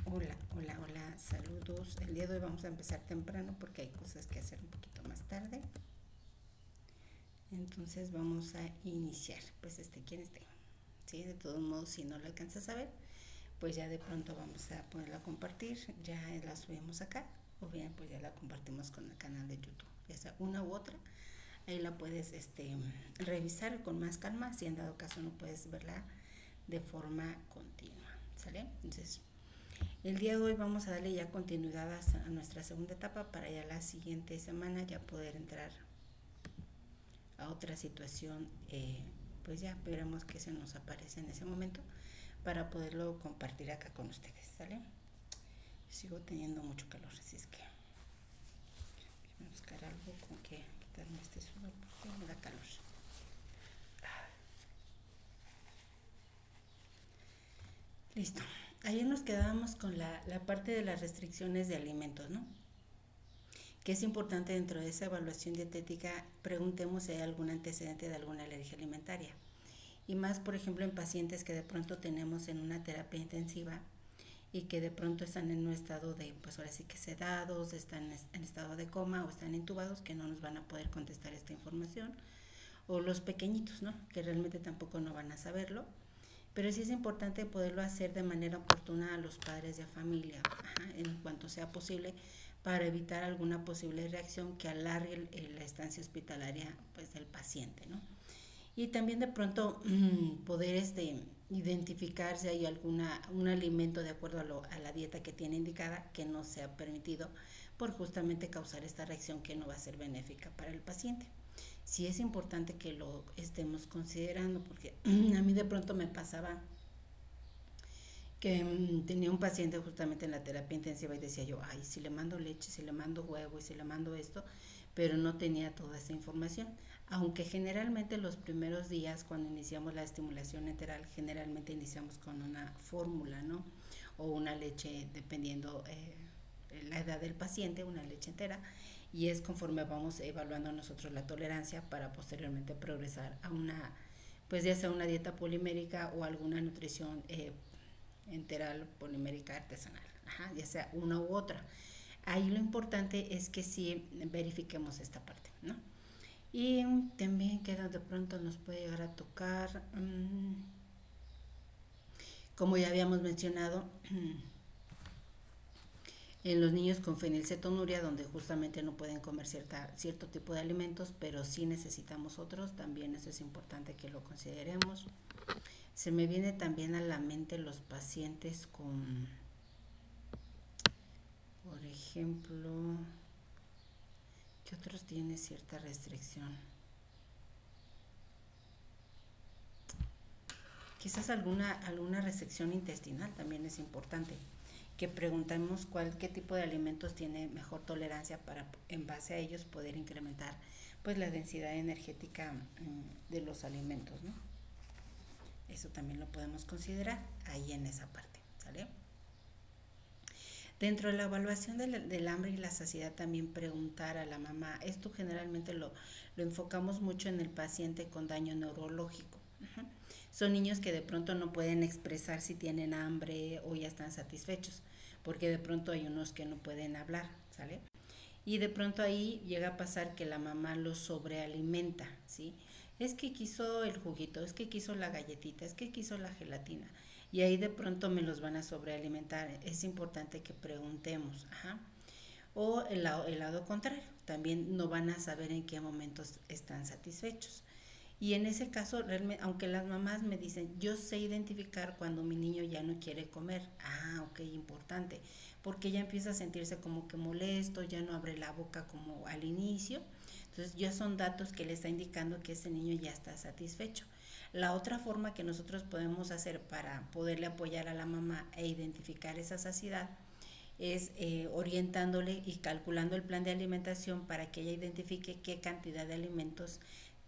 Hola, hola, hola, saludos. El día de hoy vamos a empezar temprano porque hay cosas que hacer un poquito más tarde. Entonces vamos a iniciar. Pues quien esté. Sí, de todos modos, si no lo alcanzas a ver, pues ya de pronto vamos a ponerla a compartir. Ya la subimos acá. O bien, pues ya la compartimos con el canal de YouTube. Ya sea una u otra. Ahí la puedes revisar con más calma. Si en dado caso no puedes verla de forma continua. ¿Sale? Entonces, el día de hoy vamos a darle ya continuidad a nuestra segunda etapa para ya la siguiente semana ya poder entrar a otra situación, pues ya veremos qué se nos aparece en ese momento para poderlo compartir acá con ustedes, ¿sale? Sigo teniendo mucho calor, así es que voy a buscar algo con que quitarme este sudor porque me da calor. Listo. Ayer nos quedábamos con la parte de las restricciones de alimentos, ¿no? Que es importante dentro de esa evaluación dietética, preguntemos si hay algún antecedente de alguna alergia alimentaria. Y más, por ejemplo, en pacientes que de pronto tenemos en una terapia intensiva y que de pronto están en un estado de, pues ahora sí que sedados, están en estado de coma o están intubados, que no nos van a poder contestar esta información. O los pequeñitos, ¿no? Que realmente tampoco no van a saberlo. Pero sí es importante poderlo hacer de manera oportuna a los padres de familia, en cuanto sea posible, para evitar alguna posible reacción que alargue la estancia hospitalaria, pues, del paciente, ¿no? Y también de pronto poder identificar si hay un alimento de acuerdo a la dieta que tiene indicada que no sea permitido por justamente causar esta reacción que no va a ser benéfica para el paciente. Sí es importante que lo estemos considerando porque a mí de pronto me pasaba que tenía un paciente justamente en la terapia intensiva y decía yo, ay, si le mando leche, si le mando huevo y si le mando esto, pero no tenía toda esa información. Aunque generalmente los primeros días cuando iniciamos la estimulación enteral, generalmente iniciamos con una fórmula, ¿no? O una leche, dependiendo la edad del paciente, una leche entera, y es conforme vamos evaluando nosotros la tolerancia para posteriormente progresar a una, pues ya sea una dieta polimérica o alguna nutrición enteral polimérica artesanal, ya sea una u otra. Ahí lo importante es que sí verifiquemos esta parte, ¿no? Y también que de pronto nos puede llegar a tocar, como ya habíamos mencionado, en los niños con fenilcetonuria, donde justamente no pueden comer cierto tipo de alimentos, pero sí necesitamos otros, también eso es importante que lo consideremos. Se me viene también a la mente los pacientes con, por ejemplo, ¿qué otros tienen cierta restricción? Quizás alguna restricción intestinal también es importante. Que preguntemos qué tipo de alimentos tiene mejor tolerancia para en base a ellos poder incrementar pues la densidad energética de los alimentos, ¿no? Eso también lo podemos considerar ahí en esa parte, ¿sale? Dentro de la evaluación del hambre y la saciedad también preguntar a la mamá, esto generalmente lo enfocamos mucho en el paciente con daño neurológico. Son niños que de pronto no pueden expresar si tienen hambre o ya están satisfechos, porque de pronto hay unos que no pueden hablar, ¿sale? Y de pronto ahí llega a pasar que la mamá los sobrealimenta, ¿sí? Es que quiso el juguito, es que quiso la galletita, es que quiso la gelatina. Y ahí de pronto me los van a sobrealimentar. Es importante que preguntemos, O el lado contrario, también no van a saber en qué momentos están satisfechos. Y en ese caso, realmente, aunque las mamás me dicen, yo sé identificar cuando mi niño ya no quiere comer. Ah, ok, importante. Porque ya empieza a sentirse como que molesto, ya no abre la boca como al inicio. Entonces ya son datos que le está indicando que ese niño ya está satisfecho. La otra forma que nosotros podemos hacer para poderle apoyar a la mamá e identificar esa saciedad es orientándole y calculando el plan de alimentación para que ella identifique qué cantidad de alimentos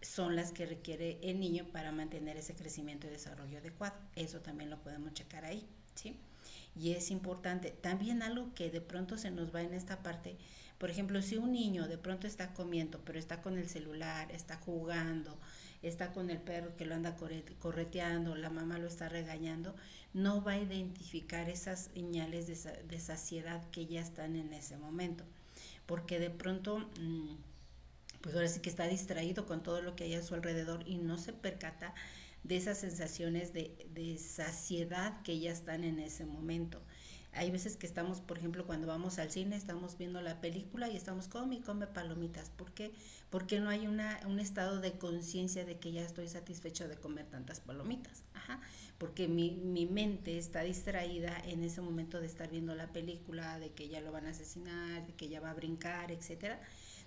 son las que requiere el niño para mantener ese crecimiento y desarrollo adecuado. Eso también lo podemos checar ahí, ¿sí? y es importante. También algo que de pronto se nos va en esta parte, por ejemplo, si un niño de pronto está comiendo, pero está con el celular, está jugando, está con el perro que lo anda correteando, la mamá lo está regañando, no va a identificar esas señales de saciedad que ya están en ese momento, porque de pronto pues ahora sí que está distraído con todo lo que hay a su alrededor y no se percata de esas sensaciones de saciedad que ya están en ese momento. Hay veces que estamos, por ejemplo, cuando vamos al cine, estamos viendo la película y estamos come y come palomitas. ¿Por qué? Porque no hay un estado de conciencia de que ya estoy satisfecho de comer tantas palomitas. Ajá. Porque mi mente está distraída en ese momento de estar viendo la película, de que ya lo van a asesinar, de que ya va a brincar, etcétera.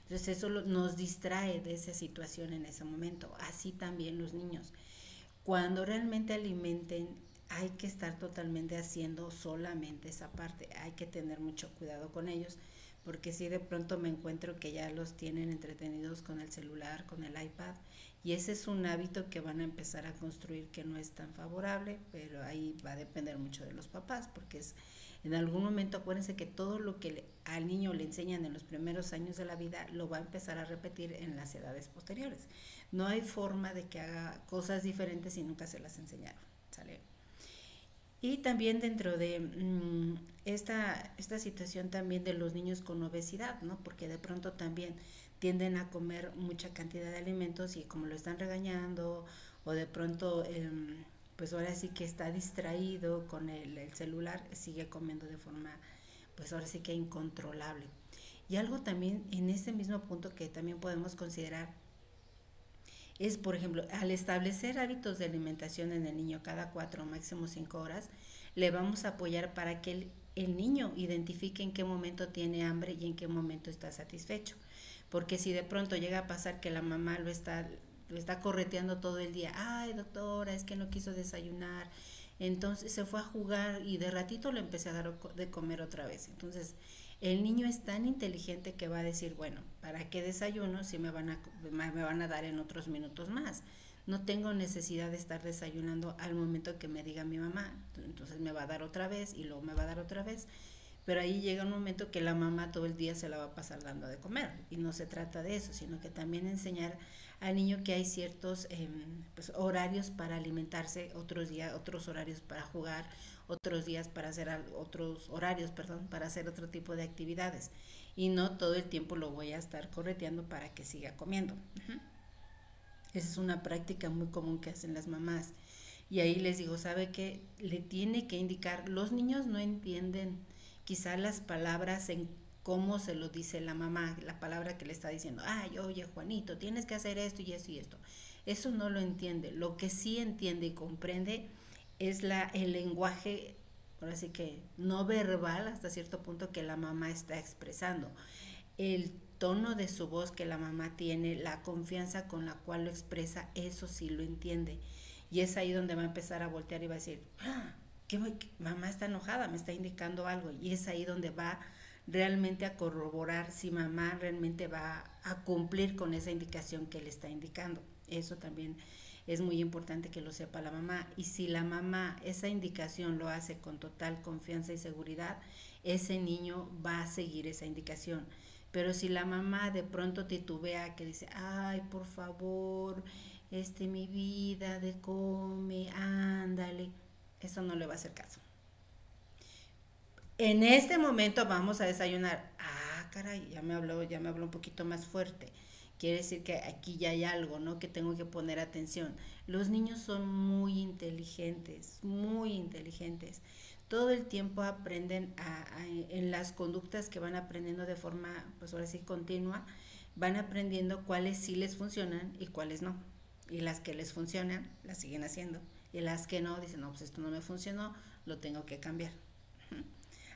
Entonces eso nos distrae de esa situación en ese momento. Así también los niños. Cuando realmente alimenten, hay que estar totalmente haciendo solamente esa parte. Hay que tener mucho cuidado con ellos, porque si de pronto me encuentro que ya los tienen entretenidos con el celular, con el iPad, y ese es un hábito que van a empezar a construir que no es tan favorable, pero ahí va a depender mucho de los papás, porque es en algún momento acuérdense que todo lo que al niño le enseñan en los primeros años de la vida lo va a empezar a repetir en las edades posteriores. No hay forma de que haga cosas diferentes si nunca se las enseñaron, ¿sale? Y también dentro de esta situación también de los niños con obesidad, ¿no? Porque de pronto también tienden a comer mucha cantidad de alimentos y como lo están regañando o de pronto pues ahora sí que está distraído con el celular, sigue comiendo de forma pues ahora sí que incontrolable. Y algo también en ese mismo punto que también podemos considerar es, por ejemplo, al establecer hábitos de alimentación en el niño cada 4 o máximo 5 horas, le vamos a apoyar para que el niño identifique en qué momento tiene hambre y en qué momento está satisfecho. Porque si de pronto llega a pasar que la mamá lo está correteando todo el día, ay doctora, es que no quiso desayunar, entonces se fue a jugar y de ratito le empecé a dar de comer otra vez. Entonces el niño es tan inteligente que va a decir, bueno, ¿para qué desayuno si me van a dar en otros minutos más? No tengo necesidad de estar desayunando al momento que me diga mi mamá. Entonces me va a dar otra vez y luego me va a dar otra vez. Pero ahí llega un momento que la mamá todo el día se la va a pasar dando de comer. Y no se trata de eso, sino que también enseñar al niño que hay ciertos pues, horarios para alimentarse, otros horarios para jugar, otros días para hacer otros horarios, perdón, para hacer otro tipo de actividades. Y no todo el tiempo lo voy a estar correteando para que siga comiendo. Esa es una práctica muy común que hacen las mamás. Y ahí les digo, ¿sabe qué? Le tiene que indicar, los niños no entienden quizá las palabras en cómo se lo dice la mamá, la palabra que le está diciendo, ay, oye Juanito, tienes que hacer esto y esto y esto. Eso no lo entiende. Lo que sí entiende y comprende es el lenguaje, ahora sí que no verbal hasta cierto punto que la mamá está expresando. El tono de su voz que la mamá tiene, la confianza con la cual lo expresa, eso sí lo entiende. Y es ahí donde va a empezar a voltear y va a decir, ¿qué mamá está enojada? Me está indicando algo. Y es ahí donde va realmente a corroborar si mamá realmente va a cumplir con esa indicación que le está indicando. Eso también es muy importante que lo sepa la mamá. Y si la mamá esa indicación lo hace con total confianza y seguridad, ese niño va a seguir esa indicación. Pero si la mamá de pronto titubea, que dice, ay, por favor, mi vida de come, ándale, eso no le va a hacer caso. En este momento vamos a desayunar. Ah, caray, ya me habló un poquito más fuerte. Quiere decir que aquí ya hay algo, ¿no? Que tengo que poner atención. Los niños son muy inteligentes, muy inteligentes. Todo el tiempo aprenden en las conductas que van aprendiendo de forma, pues ahora sí, continua, van aprendiendo cuáles sí les funcionan y cuáles no. Y las que les funcionan, las siguen haciendo. Y las que no, dicen, no, pues esto no me funcionó, lo tengo que cambiar.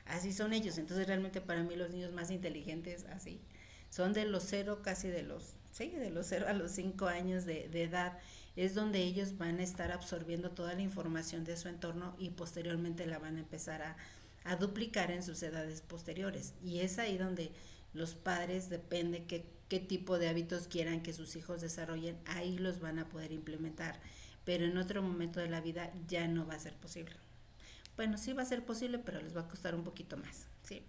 Así son ellos. Entonces realmente para mí los niños más inteligentes así son de los 0, casi de los 0 a los 5 años de edad. Es donde ellos van a estar absorbiendo toda la información de su entorno y posteriormente la van a empezar a duplicar en sus edades posteriores. Y es ahí donde los padres, depende qué tipo de hábitos quieran que sus hijos desarrollen, ahí los van a poder implementar. Pero en otro momento de la vida ya no va a ser posible. bueno, sí va a ser posible, pero les va a costar un poquito más, ¿sí?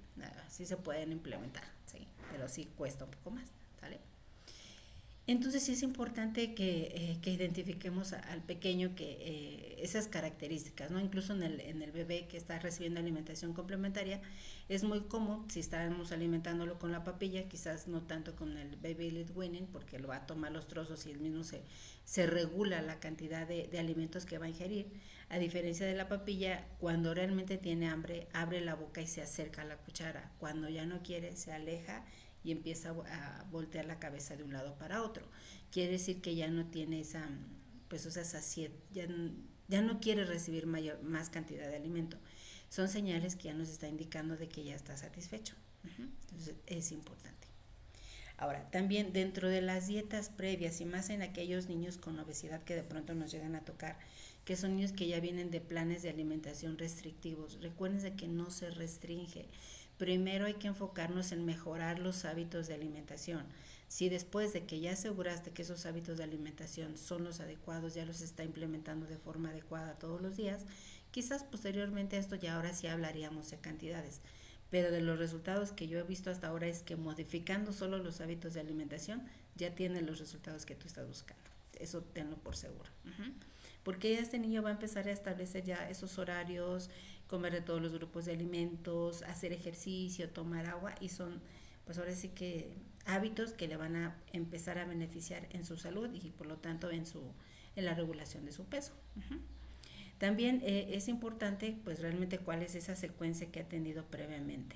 Sí se pueden implementar, ¿sí? Pero sí cuesta un poco más, ¿sale? Entonces sí es importante que identifiquemos al pequeño que esas características, ¿no? Incluso en el bebé que está recibiendo alimentación complementaria, es muy común, si estamos alimentándolo con la papilla, quizás no tanto con el baby led weaning, porque lo va a tomar los trozos y él mismo se regula la cantidad de alimentos que va a ingerir. A diferencia de la papilla, cuando realmente tiene hambre, abre la boca y se acerca a la cuchara. Cuando ya no quiere, se aleja y empieza a voltear la cabeza de un lado para otro. Quiere decir que ya no tiene esa, pues, o sea, saciedad, ya no quiere recibir más cantidad de alimento. Son señales que ya nos está indicando de que ya está satisfecho. Entonces es importante. Ahora, también dentro de las dietas previas y más en aquellos niños con obesidad que de pronto nos llegan a tocar, que son niños que ya vienen de planes de alimentación restrictivos, recuérdense que no se restringe. Primero hay que enfocarnos en mejorar los hábitos de alimentación. Si después de que ya aseguraste que esos hábitos de alimentación son los adecuados, ya los está implementando de forma adecuada todos los días, quizás posteriormente a esto ya ahora sí hablaríamos de cantidades. Pero de los resultados que yo he visto hasta ahora es que modificando solo los hábitos de alimentación ya tienen los resultados que tú estás buscando. Eso tenlo por seguro. Porque ya este niño va a empezar a establecer ya esos horarios, comer de todos los grupos de alimentos, hacer ejercicio, tomar agua, y son, pues ahora sí que hábitos que le van a empezar a beneficiar en su salud y por lo tanto en la regulación de su peso. También es importante pues realmente cuál es esa secuencia que ha tenido previamente.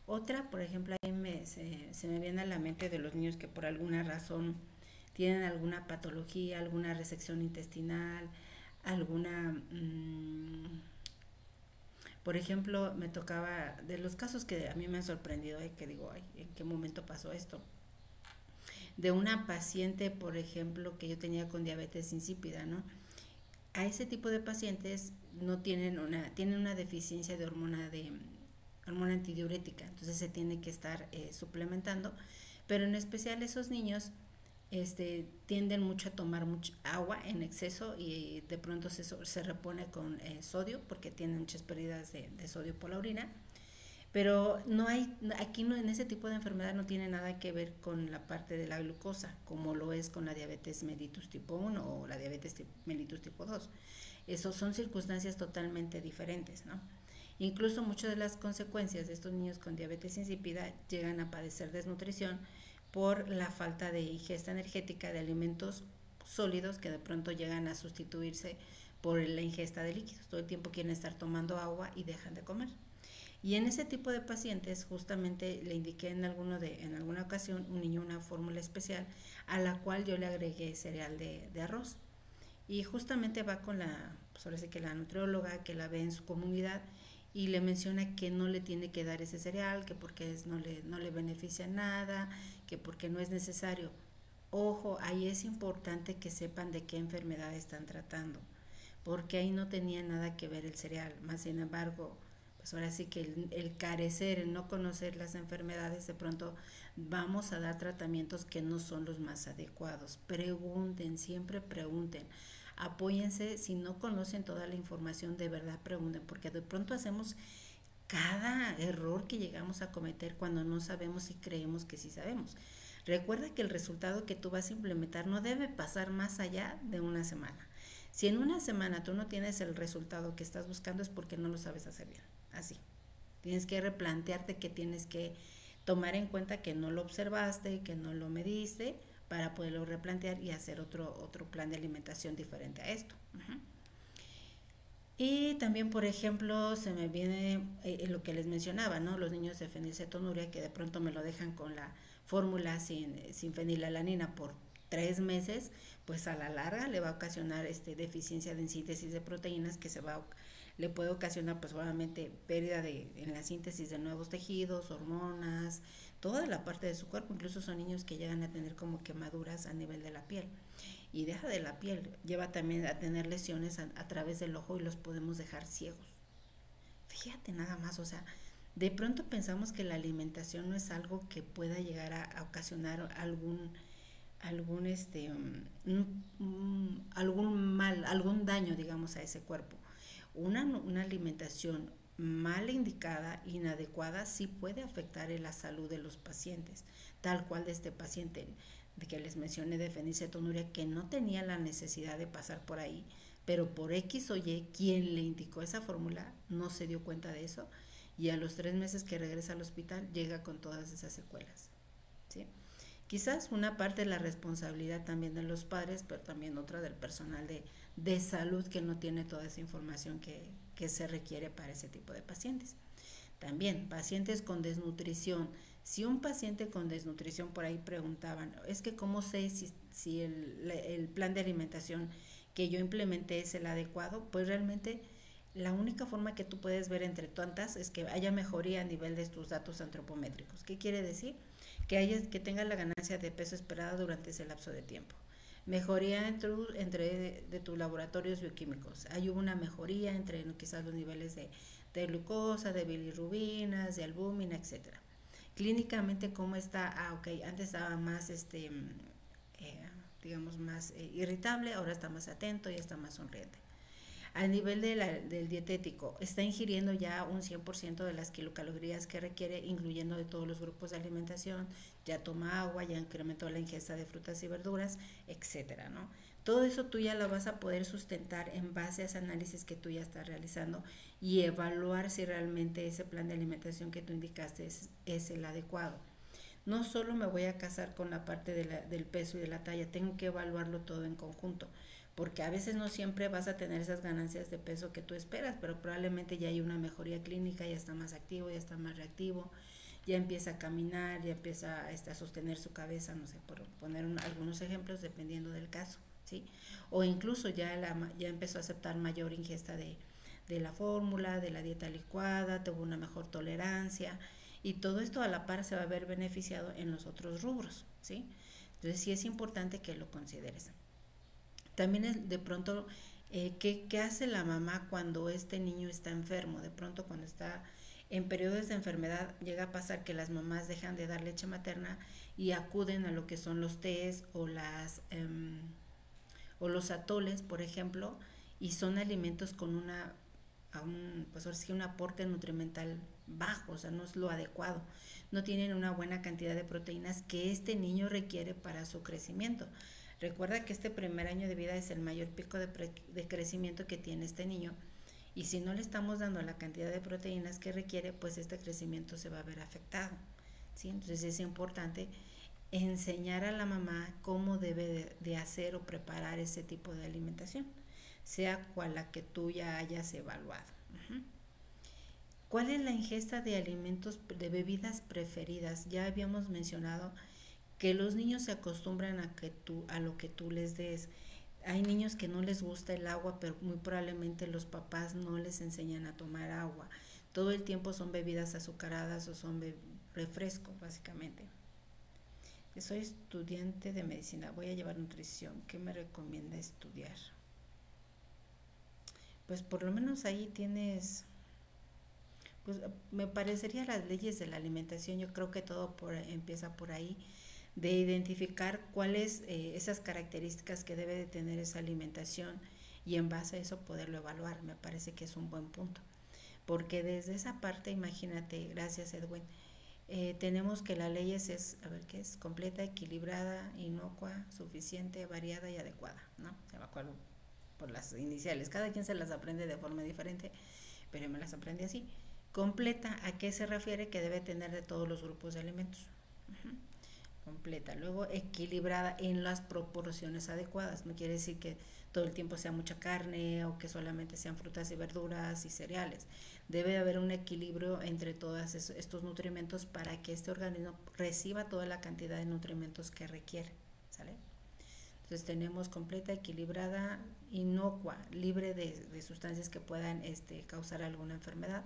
Otra, por ejemplo, ahí se me viene a la mente de los niños que por alguna razón tienen alguna patología, alguna resección intestinal, alguna, por ejemplo, me tocaba, de los casos que a mí me han sorprendido, que digo, ay, ¿en qué momento pasó esto? De una paciente, por ejemplo, que yo tenía con diabetes insípida, ¿no? A ese tipo de pacientes no tienen una deficiencia de hormona antidiurética, entonces se tiene que estar suplementando, pero en especial esos niños tienden mucho a tomar mucha agua en exceso y de pronto se repone con sodio porque tienen muchas pérdidas de sodio por la orina. Pero aquí no, en ese tipo de enfermedad no tiene nada que ver con la parte de la glucosa, como lo es con la diabetes mellitus tipo 1 o la diabetes mellitus tipo 2. Eso son circunstancias totalmente diferentes, ¿no? Incluso muchas de las consecuencias de estos niños con diabetes insípida llegan a padecer desnutrición por la falta de ingesta energética de alimentos sólidos que de pronto llegan a sustituirse por la ingesta de líquidos. Todo el tiempo quieren estar tomando agua y dejan de comer. Y en ese tipo de pacientes justamente le indiqué en alguna ocasión un niño una fórmula especial a la cual yo le agregué cereal de arroz. Y justamente va con pues ahora sí que la nutrióloga que la ve en su comunidad y le menciona que no le tiene que dar ese cereal, que porque no le beneficia nada, que porque no es necesario. Ojo, ahí es importante que sepan de qué enfermedad están tratando, porque ahí no tenía nada que ver el cereal, más sin embargo, pues ahora sí que el carecer, el no conocer las enfermedades, de pronto vamos a dar tratamientos que no son los más adecuados. Pregunten, siempre pregunten. Apóyense, si no conocen toda la información, de verdad pregunten, porque de pronto hacemos cada error que llegamos a cometer cuando no sabemos y creemos que sí sabemos. Recuerda que el resultado que tú vas a implementar no debe pasar más allá de una semana. Si en una semana tú no tienes el resultado que estás buscando es porque no lo sabes hacer bien. Así. Tienes que replantearte que tienes que tomar en cuenta que no lo observaste, que no lo mediste, para poderlo replantear y hacer otro plan de alimentación diferente a esto. Y también, por ejemplo, se me viene lo que les mencionaba, ¿no? Los niños de fenilcetonuria que de pronto me lo dejan con la fórmula sin fenilalanina por 3 meses, pues a la larga le va a ocasionar deficiencia de síntesis de proteínas que le puede ocasionar pues obviamente pérdida en la síntesis de nuevos tejidos, hormonas, toda la parte de su cuerpo. Incluso son niños que llegan a tener como quemaduras a nivel de la piel. Y deja de la piel, lleva también a tener lesiones a través del ojo y los podemos dejar ciegos. Fíjate nada más, o sea, de pronto pensamos que la alimentación no es algo que pueda llegar a ocasionar algún daño, digamos, a ese cuerpo, una alimentación mal indicada, inadecuada, sí puede afectar en la salud de los pacientes, tal cual de este paciente de que les mencioné de fenilcetonuria, que no tenía la necesidad de pasar por ahí, pero por X o Y, quien le indicó esa fórmula no se dio cuenta de eso, y a los 3 meses que regresa al hospital llega con todas esas secuelas, ¿sí? Quizás una parte de la responsabilidad también de los padres, pero también otra del personal de salud que no tiene toda esa información que se requiere para ese tipo de pacientes. También pacientes con desnutrición. Si un paciente con desnutrición, por ahí preguntaban, es que cómo sé si el plan de alimentación que yo implementé es el adecuado, pues realmente la única forma que tú puedes ver entre tantas es que haya mejoría a nivel de tus datos antropométricos. ¿Qué quiere decir? Que tenga la ganancia de peso esperada durante ese lapso de tiempo. Mejoría de tus laboratorios bioquímicos. Hay una mejoría entre quizás los niveles de glucosa, de bilirrubinas, de albúmina, etcétera. Clínicamente, ¿cómo está? Antes estaba más, digamos, más irritable, ahora está más atento y está más sonriente. A nivel del dietético, está ingiriendo ya un 100% de las kilocalorías que requiere, incluyendo de todos los grupos de alimentación, ya toma agua, ya incrementó la ingesta de frutas y verduras, etcétera, ¿no? Todo eso tú ya lo vas a poder sustentar en base a ese análisis que tú ya estás realizando y evaluar si realmente ese plan de alimentación que tú indicaste es el adecuado. No solo me voy a casar con la parte del peso y de la talla, tengo que evaluarlo todo en conjunto, porque a veces no siempre vas a tener esas ganancias de peso que tú esperas, pero probablemente ya hay una mejoría clínica, ya está más activo, ya está más reactivo, ya empieza a caminar, ya empieza a sostener su cabeza, no sé, por poner algunos ejemplos dependiendo del caso, ¿sí? O incluso ya empezó a aceptar mayor ingesta de la fórmula, de la dieta licuada, tuvo una mejor tolerancia, y todo esto a la par se va a ver beneficiado en los otros rubros, ¿sí? Entonces sí es importante que lo consideres. También es de pronto, ¿qué hace la mamá cuando este niño está enfermo? De pronto cuando está en periodos de enfermedad llega a pasar que las mamás dejan de dar leche materna y acuden a lo que son los tés o los atoles, por ejemplo, y son alimentos con pues ahora sí un aporte nutrimental bajo, o sea, no es lo adecuado. No tienen una buena cantidad de proteínas que este niño requiere para su crecimiento. Recuerda que este primer año de vida es el mayor pico de crecimiento que tiene este niño, y si no le estamos dando la cantidad de proteínas que requiere, pues este crecimiento se va a ver afectado, ¿sí? Entonces es importante enseñar a la mamá cómo debe de hacer o preparar ese tipo de alimentación, sea cual la que tú ya hayas evaluado. ¿Cuál es la ingesta de alimentos, de bebidas preferidas? Ya habíamos mencionado que los niños se acostumbran a lo que tú les des. Hay niños que no les gusta el agua, pero muy probablemente los papás no les enseñan a tomar agua. Todo el tiempo son bebidas azucaradas o son refresco, básicamente. Yo soy estudiante de medicina, voy a llevar nutrición. ¿Qué me recomienda estudiar? Pues por lo menos ahí tienes, pues me parecería las leyes de la alimentación. Yo creo que todo empieza por ahí, de identificar cuáles esas características que debe de tener esa alimentación, y en base a eso poderlo evaluar. Me parece que es un buen punto, porque desde esa parte, imagínate, gracias Edwin, tenemos que la ley a ver qué es, completa, equilibrada, inocua, suficiente, variada y adecuada, ¿no? Ya me acuerdo por las iniciales, cada quien se las aprende de forma diferente, pero yo me las aprendí así. Completa, ¿a qué se refiere? Que debe tener de todos los grupos de alimentos. Completa. Luego, equilibrada en las proporciones adecuadas. No quiere decir que todo el tiempo sea mucha carne o que solamente sean frutas y verduras y cereales. Debe haber un equilibrio entre todos estos nutrimentos para que este organismo reciba toda la cantidad de nutrimentos que requiere, ¿sale? Entonces tenemos completa, equilibrada, inocua, libre de sustancias que puedan causar alguna enfermedad.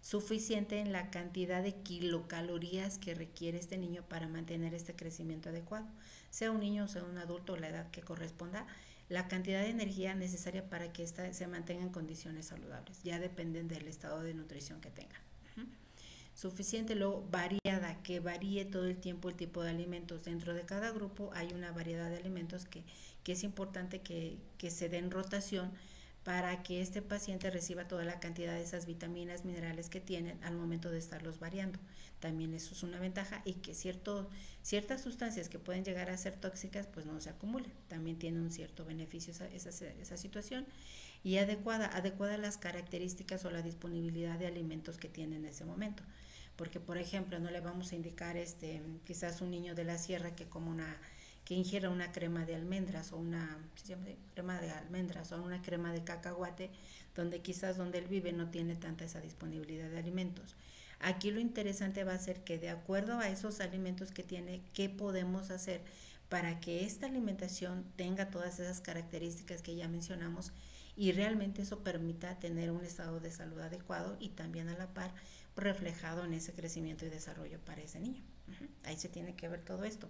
Suficiente en la cantidad de kilocalorías que requiere este niño para mantener este crecimiento adecuado. Sea un niño o sea un adulto, la edad que corresponda, la cantidad de energía necesaria para que ésta se mantenga en condiciones saludables. Ya dependen del estado de nutrición que tenga. Suficiente, luego variada, que varíe todo el tiempo el tipo de alimentos. Dentro de cada grupo hay una variedad de alimentos que es importante que se den rotación para que este paciente reciba toda la cantidad de esas vitaminas, minerales que tienen al momento de estarlos variando. También eso es una ventaja, y que ciertas sustancias que pueden llegar a ser tóxicas pues no se acumulen. También tiene un cierto beneficio esa situación, y adecuada a las características o la disponibilidad de alimentos que tiene en ese momento. Porque, por ejemplo, no le vamos a indicar quizás un niño de la sierra que ingiera una crema de almendras o crema de almendras o una crema de cacahuate, donde quizás donde él vive no tiene tanta esa disponibilidad de alimentos. Aquí lo interesante va a ser que, de acuerdo a esos alimentos que tiene, ¿qué podemos hacer para que esta alimentación tenga todas esas características que ya mencionamos, y realmente eso permita tener un estado de salud adecuado y también a la par reflejado en ese crecimiento y desarrollo para ese niño? Ahí se tiene que ver todo esto.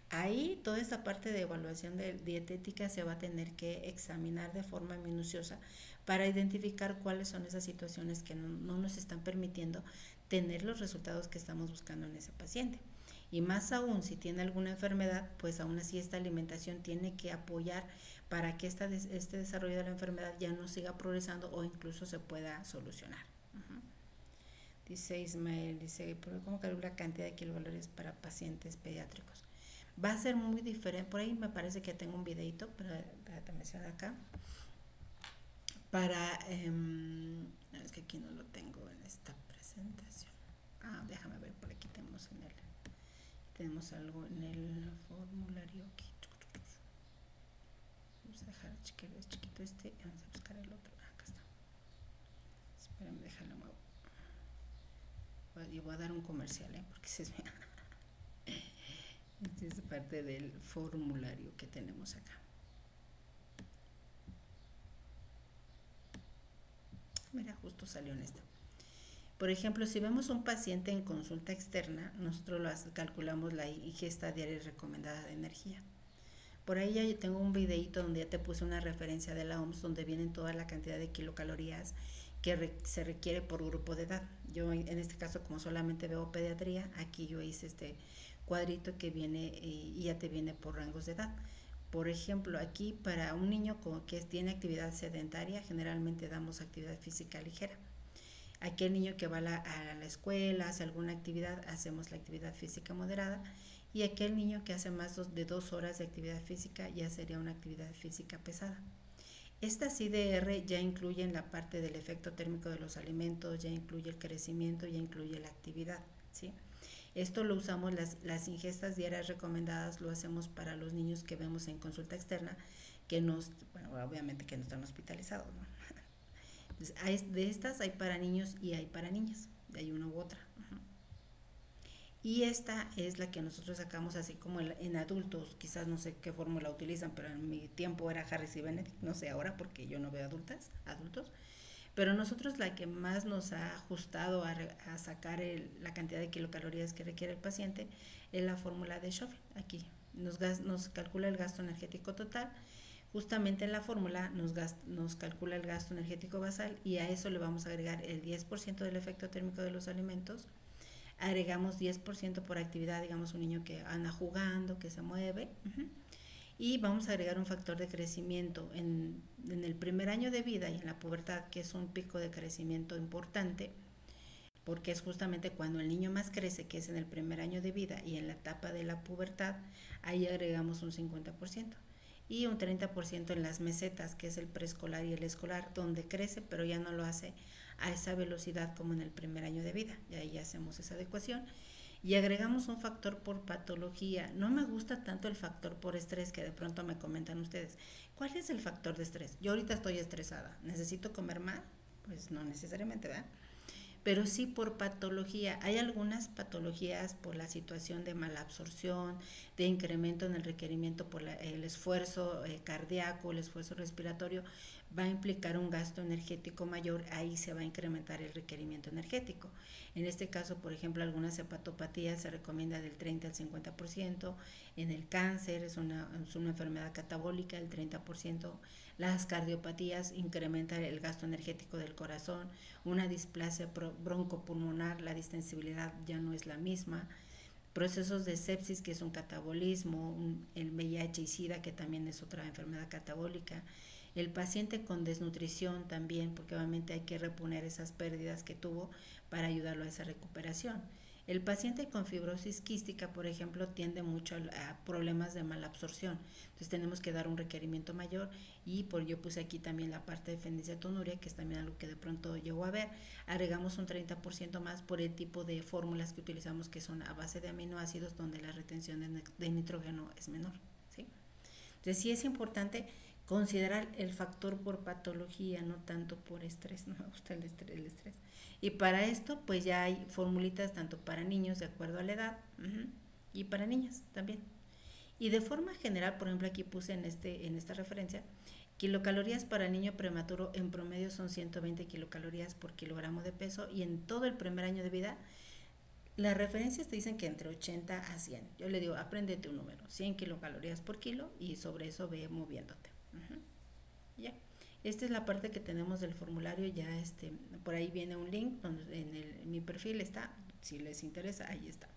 Ahí toda esta parte de evaluación de dietética se va a tener que examinar de forma minuciosa para identificar cuáles son esas situaciones que no nos están permitiendo tener los resultados que estamos buscando en ese paciente. Y más aún, si tiene alguna enfermedad, pues aún así esta alimentación tiene que apoyar para que este desarrollo de la enfermedad ya no siga progresando o incluso se pueda solucionar. Dice Ismael, pero ¿cómo calcula la cantidad de kilocalorías para pacientes pediátricos? Va a ser muy diferente. Por ahí me parece que tengo un videito, pero te menciono acá. Es que aquí no lo tengo en esta presentación. Déjame ver, por aquí tenemos algo en el formulario aquí. Vamos a dejar chiquito vamos a buscar el otro. Acá está. Espérame, déjalo muevo. Y voy a dar un comercial, porque se vea. Esta es parte del formulario que tenemos acá. Mira, justo salió en esto. Por ejemplo, si vemos un paciente en consulta externa, nosotros calculamos la ingesta diaria recomendada de energía. Por ahí ya tengo un videito donde ya te puse una referencia de la OMS, donde vienen toda la cantidad de kilocalorías que se requiere por grupo de edad. Yo en este caso, como solamente veo pediatría, aquí yo hice este cuadrito que viene y ya te viene por rangos de edad. Por ejemplo, aquí para un niño que tiene actividad sedentaria, generalmente damos actividad física ligera. Aquel niño que va a la escuela, hace alguna actividad, hacemos la actividad física moderada, y aquel niño que hace más de 2 horas de actividad física ya sería una actividad física pesada. Estas IDR ya incluyen la parte del efecto térmico de los alimentos, ya incluye el crecimiento, ya incluye la actividad, ¿sí? Esto lo usamos, las ingestas diarias recomendadas lo hacemos para los niños que vemos en consulta externa, obviamente que no están hospitalizados, ¿no? Entonces, de estas hay para niños y hay para niñas, hay una u otra. Y esta es la que nosotros sacamos así como en adultos, quizás no sé qué fórmula utilizan, pero en mi tiempo era Harris y Benedict, no sé ahora porque yo no veo adultos, pero nosotros la que más nos ha ajustado a sacar la cantidad de kilocalorías que requiere el paciente es la fórmula de Schofield. Aquí nos calcula el gasto energético total. Justamente en la fórmula nos calcula el gasto energético basal, y a eso le vamos a agregar el 10% del efecto térmico de los alimentos. Agregamos 10% por actividad, digamos un niño que anda jugando, que se mueve, y vamos a agregar un factor de crecimiento en el primer año de vida y en la pubertad, que es un pico de crecimiento importante, porque es justamente cuando el niño más crece, que es en el primer año de vida y en la etapa de la pubertad. Ahí agregamos un 50%. Y un 30% en las mesetas, que es el preescolar y el escolar, donde crece, pero ya no lo hace a esa velocidad como en el primer año de vida. Y ahí hacemos esa adecuación. Y agregamos un factor por patología. No me gusta tanto el factor por estrés, que de pronto me comentan ustedes. ¿Cuál es el factor de estrés? Yo ahorita estoy estresada. ¿Necesito comer más? Pues no necesariamente, ¿verdad? Pero sí por patología. Hay algunas patologías por la situación de malabsorción, de incremento en el requerimiento por el esfuerzo cardíaco, el esfuerzo respiratorio, va a implicar un gasto energético mayor, ahí se va a incrementar el requerimiento energético. En este caso, por ejemplo, algunas hepatopatías se recomienda del 30 al 50%, en el cáncer es una enfermedad catabólica, el 30%, las cardiopatías incrementan el gasto energético del corazón, una displasia broncopulmonar, la distensibilidad ya no es la misma, procesos de sepsis, que es un catabolismo, el VIH y SIDA, que también es otra enfermedad catabólica, El paciente con desnutrición también, porque obviamente hay que reponer esas pérdidas que tuvo para ayudarlo a esa recuperación. El paciente con fibrosis quística, por ejemplo, tiende mucho a problemas de mala absorción. Entonces tenemos que dar un requerimiento mayor y por yo puse aquí también la parte de fenilcetonuria, que es también algo que de pronto llegó a ver. Agregamos un 30% más por el tipo de fórmulas que utilizamos, que son a base de aminoácidos, donde la retención de nitrógeno es menor, ¿sí? Entonces sí es importante considerar el factor por patología, no tanto por estrés. No me gusta el estrés. Y para esto, pues ya hay formulitas tanto para niños de acuerdo a la edad, y para niñas también. Y de forma general, por ejemplo, aquí puse en esta referencia, kilocalorías para niño prematuro en promedio son 120 kilocalorías por kilogramo de peso, y en todo el primer año de vida las referencias te dicen que entre 80 a 100. Yo le digo, apréndete un número, 100 kilocalorías por kilo, y sobre eso ve moviéndote. Ya. Esta es la parte que tenemos del formulario. Ya por ahí viene un link donde en mi perfil está, si les interesa, ahí está.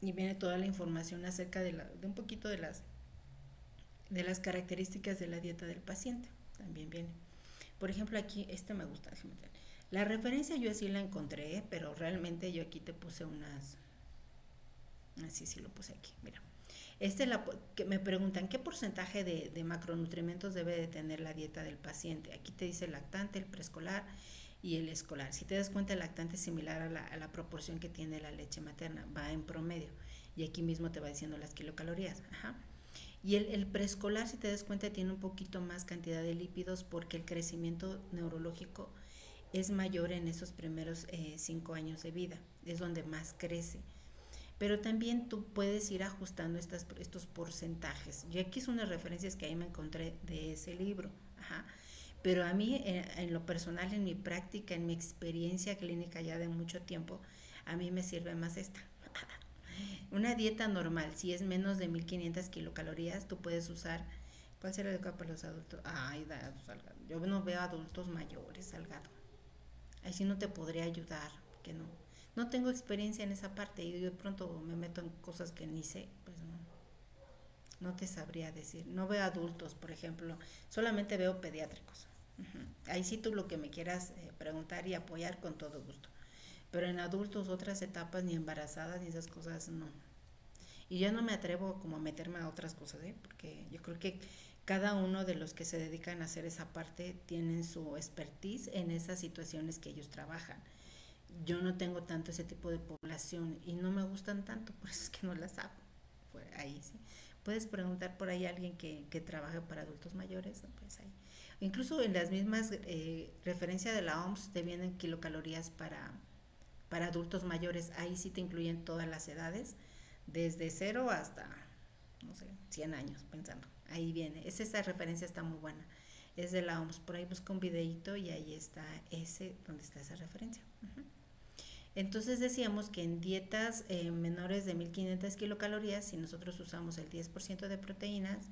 Y viene toda la información acerca de un poquito de las características de la dieta del paciente. También viene. Por ejemplo, aquí, me gusta, déjame ver. La referencia yo así la encontré, pero realmente yo aquí te puse unas, así sí lo puse aquí, mira. Que me preguntan qué porcentaje de macronutrientes debe de tener la dieta del paciente. Aquí te dice el lactante, el preescolar y el escolar. Si te das cuenta, el lactante es similar a la proporción que tiene la leche materna, va en promedio. Y aquí mismo te va diciendo las kilocalorías. Ajá. Y el preescolar, si te das cuenta, tiene un poquito más cantidad de lípidos, porque el crecimiento neurológico es mayor en esos primeros 5 años de vida. Es donde más crece. Pero también tú puedes ir ajustando estos porcentajes. Yo aquí son unas referencias que ahí me encontré de ese libro. Ajá. Pero a mí, en lo personal, en mi práctica, en mi experiencia clínica ya de mucho tiempo, a mí me sirve más esta. Una dieta normal, si es menos de 1500 kilocalorías, tú puedes usar. ¿Cuál será el para los adultos? Ay, Salgado. Yo no veo adultos mayores, Salgado. Ahí sí no te podría ayudar, que no tengo experiencia en esa parte, y de pronto me meto en cosas que ni sé, pues no te sabría decir. No veo adultos, por ejemplo, solamente veo pediátricos. Ahí sí tú lo que me quieras preguntar y apoyar, con todo gusto. Pero en adultos, otras etapas, ni embarazadas ni esas cosas, no. Y yo no me atrevo como a meterme a otras cosas, porque yo creo que cada uno de los que se dedican a hacer esa parte tienen su expertise en esas situaciones que ellos trabajan. Yo no tengo tanto ese tipo de población y no me gustan tanto, por eso es que no las hago. Ahí sí. Puedes preguntar por ahí a alguien que trabaje para adultos mayores, pues ahí. Incluso en las mismas referencias de la OMS te vienen kilocalorías para adultos mayores. Ahí sí te incluyen todas las edades, desde 0 hasta, no sé, 100 años, pensando. Ahí viene. Esa referencia está muy buena. Es de la OMS. Por ahí busca un videito y ahí está donde está esa referencia. Entonces decíamos que en dietas menores de 1500 kilocalorías, si nosotros usamos el 10% de proteínas,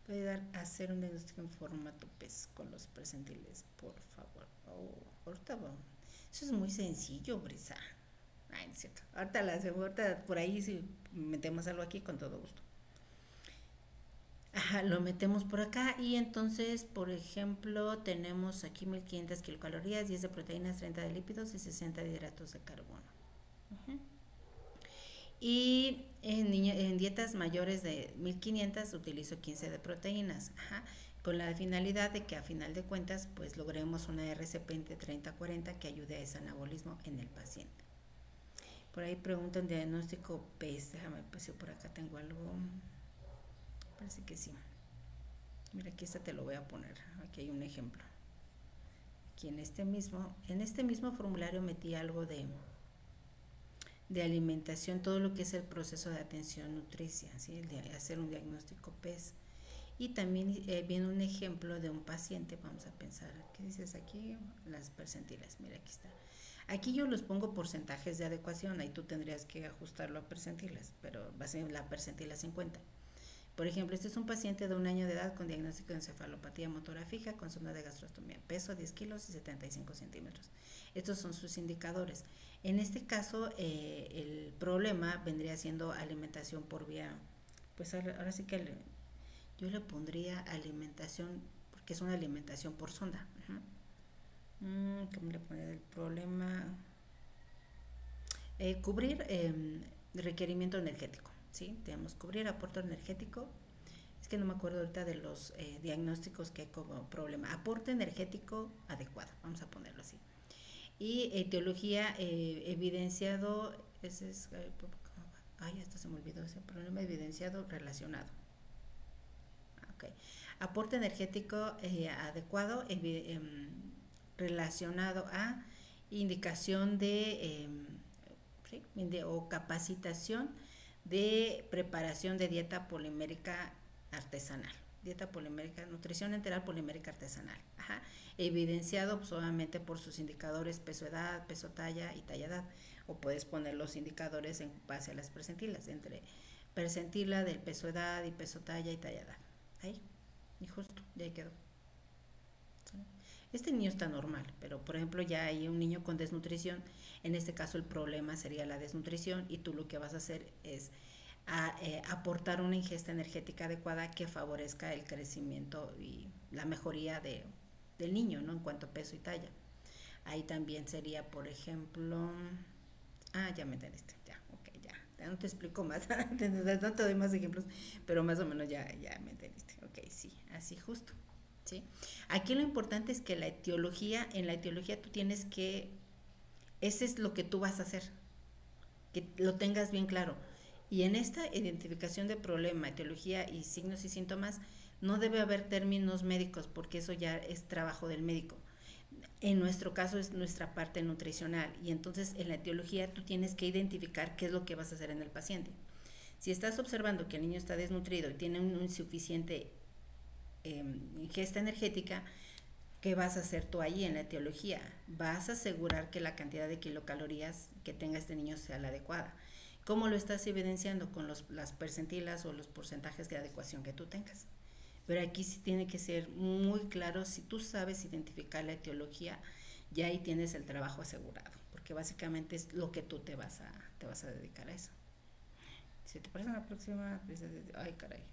puede hacer un diagnóstico en formato PES con los percentiles, por favor. Ahorita vamos. Eso es muy sencillo, Brisa. Ay, no es cierto. Ahorita por ahí, si metemos algo aquí, con todo gusto. Ajá, lo metemos por acá, y entonces, por ejemplo, tenemos aquí 1500 kilocalorías, 10 de proteínas, 30 de lípidos y 60 de hidratos de carbono. Y en dietas mayores de 1500 utilizo 15 de proteínas, con la finalidad de que a final de cuentas pues logremos una RCP entre 30 a 40 que ayude a ese anabolismo en el paciente. Por ahí preguntan diagnóstico PES. Déjame, pues yo por acá tengo algo. Parece que sí. Mira, aquí te lo voy a poner. Aquí hay un ejemplo. Aquí en este mismo formulario metí algo de alimentación, todo lo que es el proceso de atención nutricia, ¿sí? De hacer un diagnóstico PES. Y también viene un ejemplo de un paciente. Vamos a pensar, ¿qué dices aquí? Las percentiles. Mira, aquí está. Aquí yo los pongo porcentajes de adecuación. Ahí tú tendrías que ajustarlo a percentiles, pero va a ser la percentila 50. Por ejemplo, este es un paciente de 1 año de edad con diagnóstico de encefalopatía motora fija con zona de gastrostomía, peso 10 kilos y 75 centímetros. Estos son sus indicadores. En este caso, el problema vendría siendo alimentación por vía, pues ahora sí que Yo le pondría alimentación, porque es una alimentación por sonda. ¿Cómo le pondría el problema? Cubrir requerimiento energético, ¿sí? Tenemos cubrir aporte energético. Es que no me acuerdo ahorita de los diagnósticos que hay como problema. Aporte energético adecuado, vamos a ponerlo así. Y etiología evidenciado, ese es, esto se me olvidó, ese problema evidenciado relacionado. Okay. Aporte energético adecuado relacionado a indicación de ¿sí? O capacitación de preparación de dieta polimérica artesanal. Dieta polimérica, nutrición enteral polimérica artesanal. Ajá. Evidenciado pues, obviamente por sus indicadores peso edad, peso talla y talla edad. O puedes poner los indicadores en base a las percentilas, entre percentila del peso edad y peso talla y talla edad. Ahí, y justo, ya ahí quedó. Este niño está normal, pero por ejemplo ya hay un niño con desnutrición, en este caso el problema sería la desnutrición y tú lo que vas a hacer es aportar una ingesta energética adecuada que favorezca el crecimiento y la mejoría del niño, ¿no? En cuanto a peso y talla. Ahí también sería, por ejemplo, ya me entendiste, ya, ok, ya no te explico más, no te doy más ejemplos, pero más o menos ya me entendiste, ok, sí, así justo. ¿Sí? Aquí lo importante es que en la etiología tú tienes que, ese es lo que tú vas a hacer, que lo tengas bien claro. Y en esta identificación de problema, etiología y signos y síntomas, no debe haber términos médicos porque eso ya es trabajo del médico. En nuestro caso es nuestra parte nutricional y entonces en la etiología tú tienes que identificar qué es lo que vas a hacer en el paciente. Si estás observando que el niño está desnutrido y tiene un insuficiente ingesta energética, ¿qué vas a hacer tú ahí en la etiología? Vas a asegurar que la cantidad de kilocalorías que tenga este niño sea la adecuada. ¿Cómo lo estás evidenciando? Con las percentilas o los porcentajes de adecuación que tú tengas. Pero aquí sí tiene que ser muy claro, si tú sabes identificar la etiología, ya ahí tienes el trabajo asegurado, porque básicamente es lo que tú te vas a dedicar a eso. Si te parece la próxima, ay caray,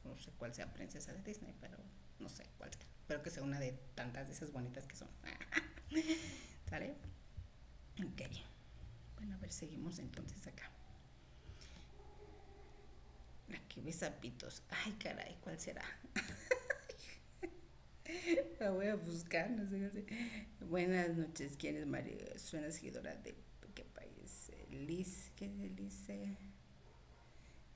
no sé cuál sea princesa de Disney, pero no sé cuál sea. Espero que sea una de tantas de esas bonitas que son. ¿Sale? Ok. Bueno, a ver, seguimos entonces acá. Aquí ves sapitos. Ay, caray, ¿cuál será? La voy a buscar, no sé qué sé. Buenas noches, ¿quién es María? Suena seguidora de qué país. Liz, ¿qué dice?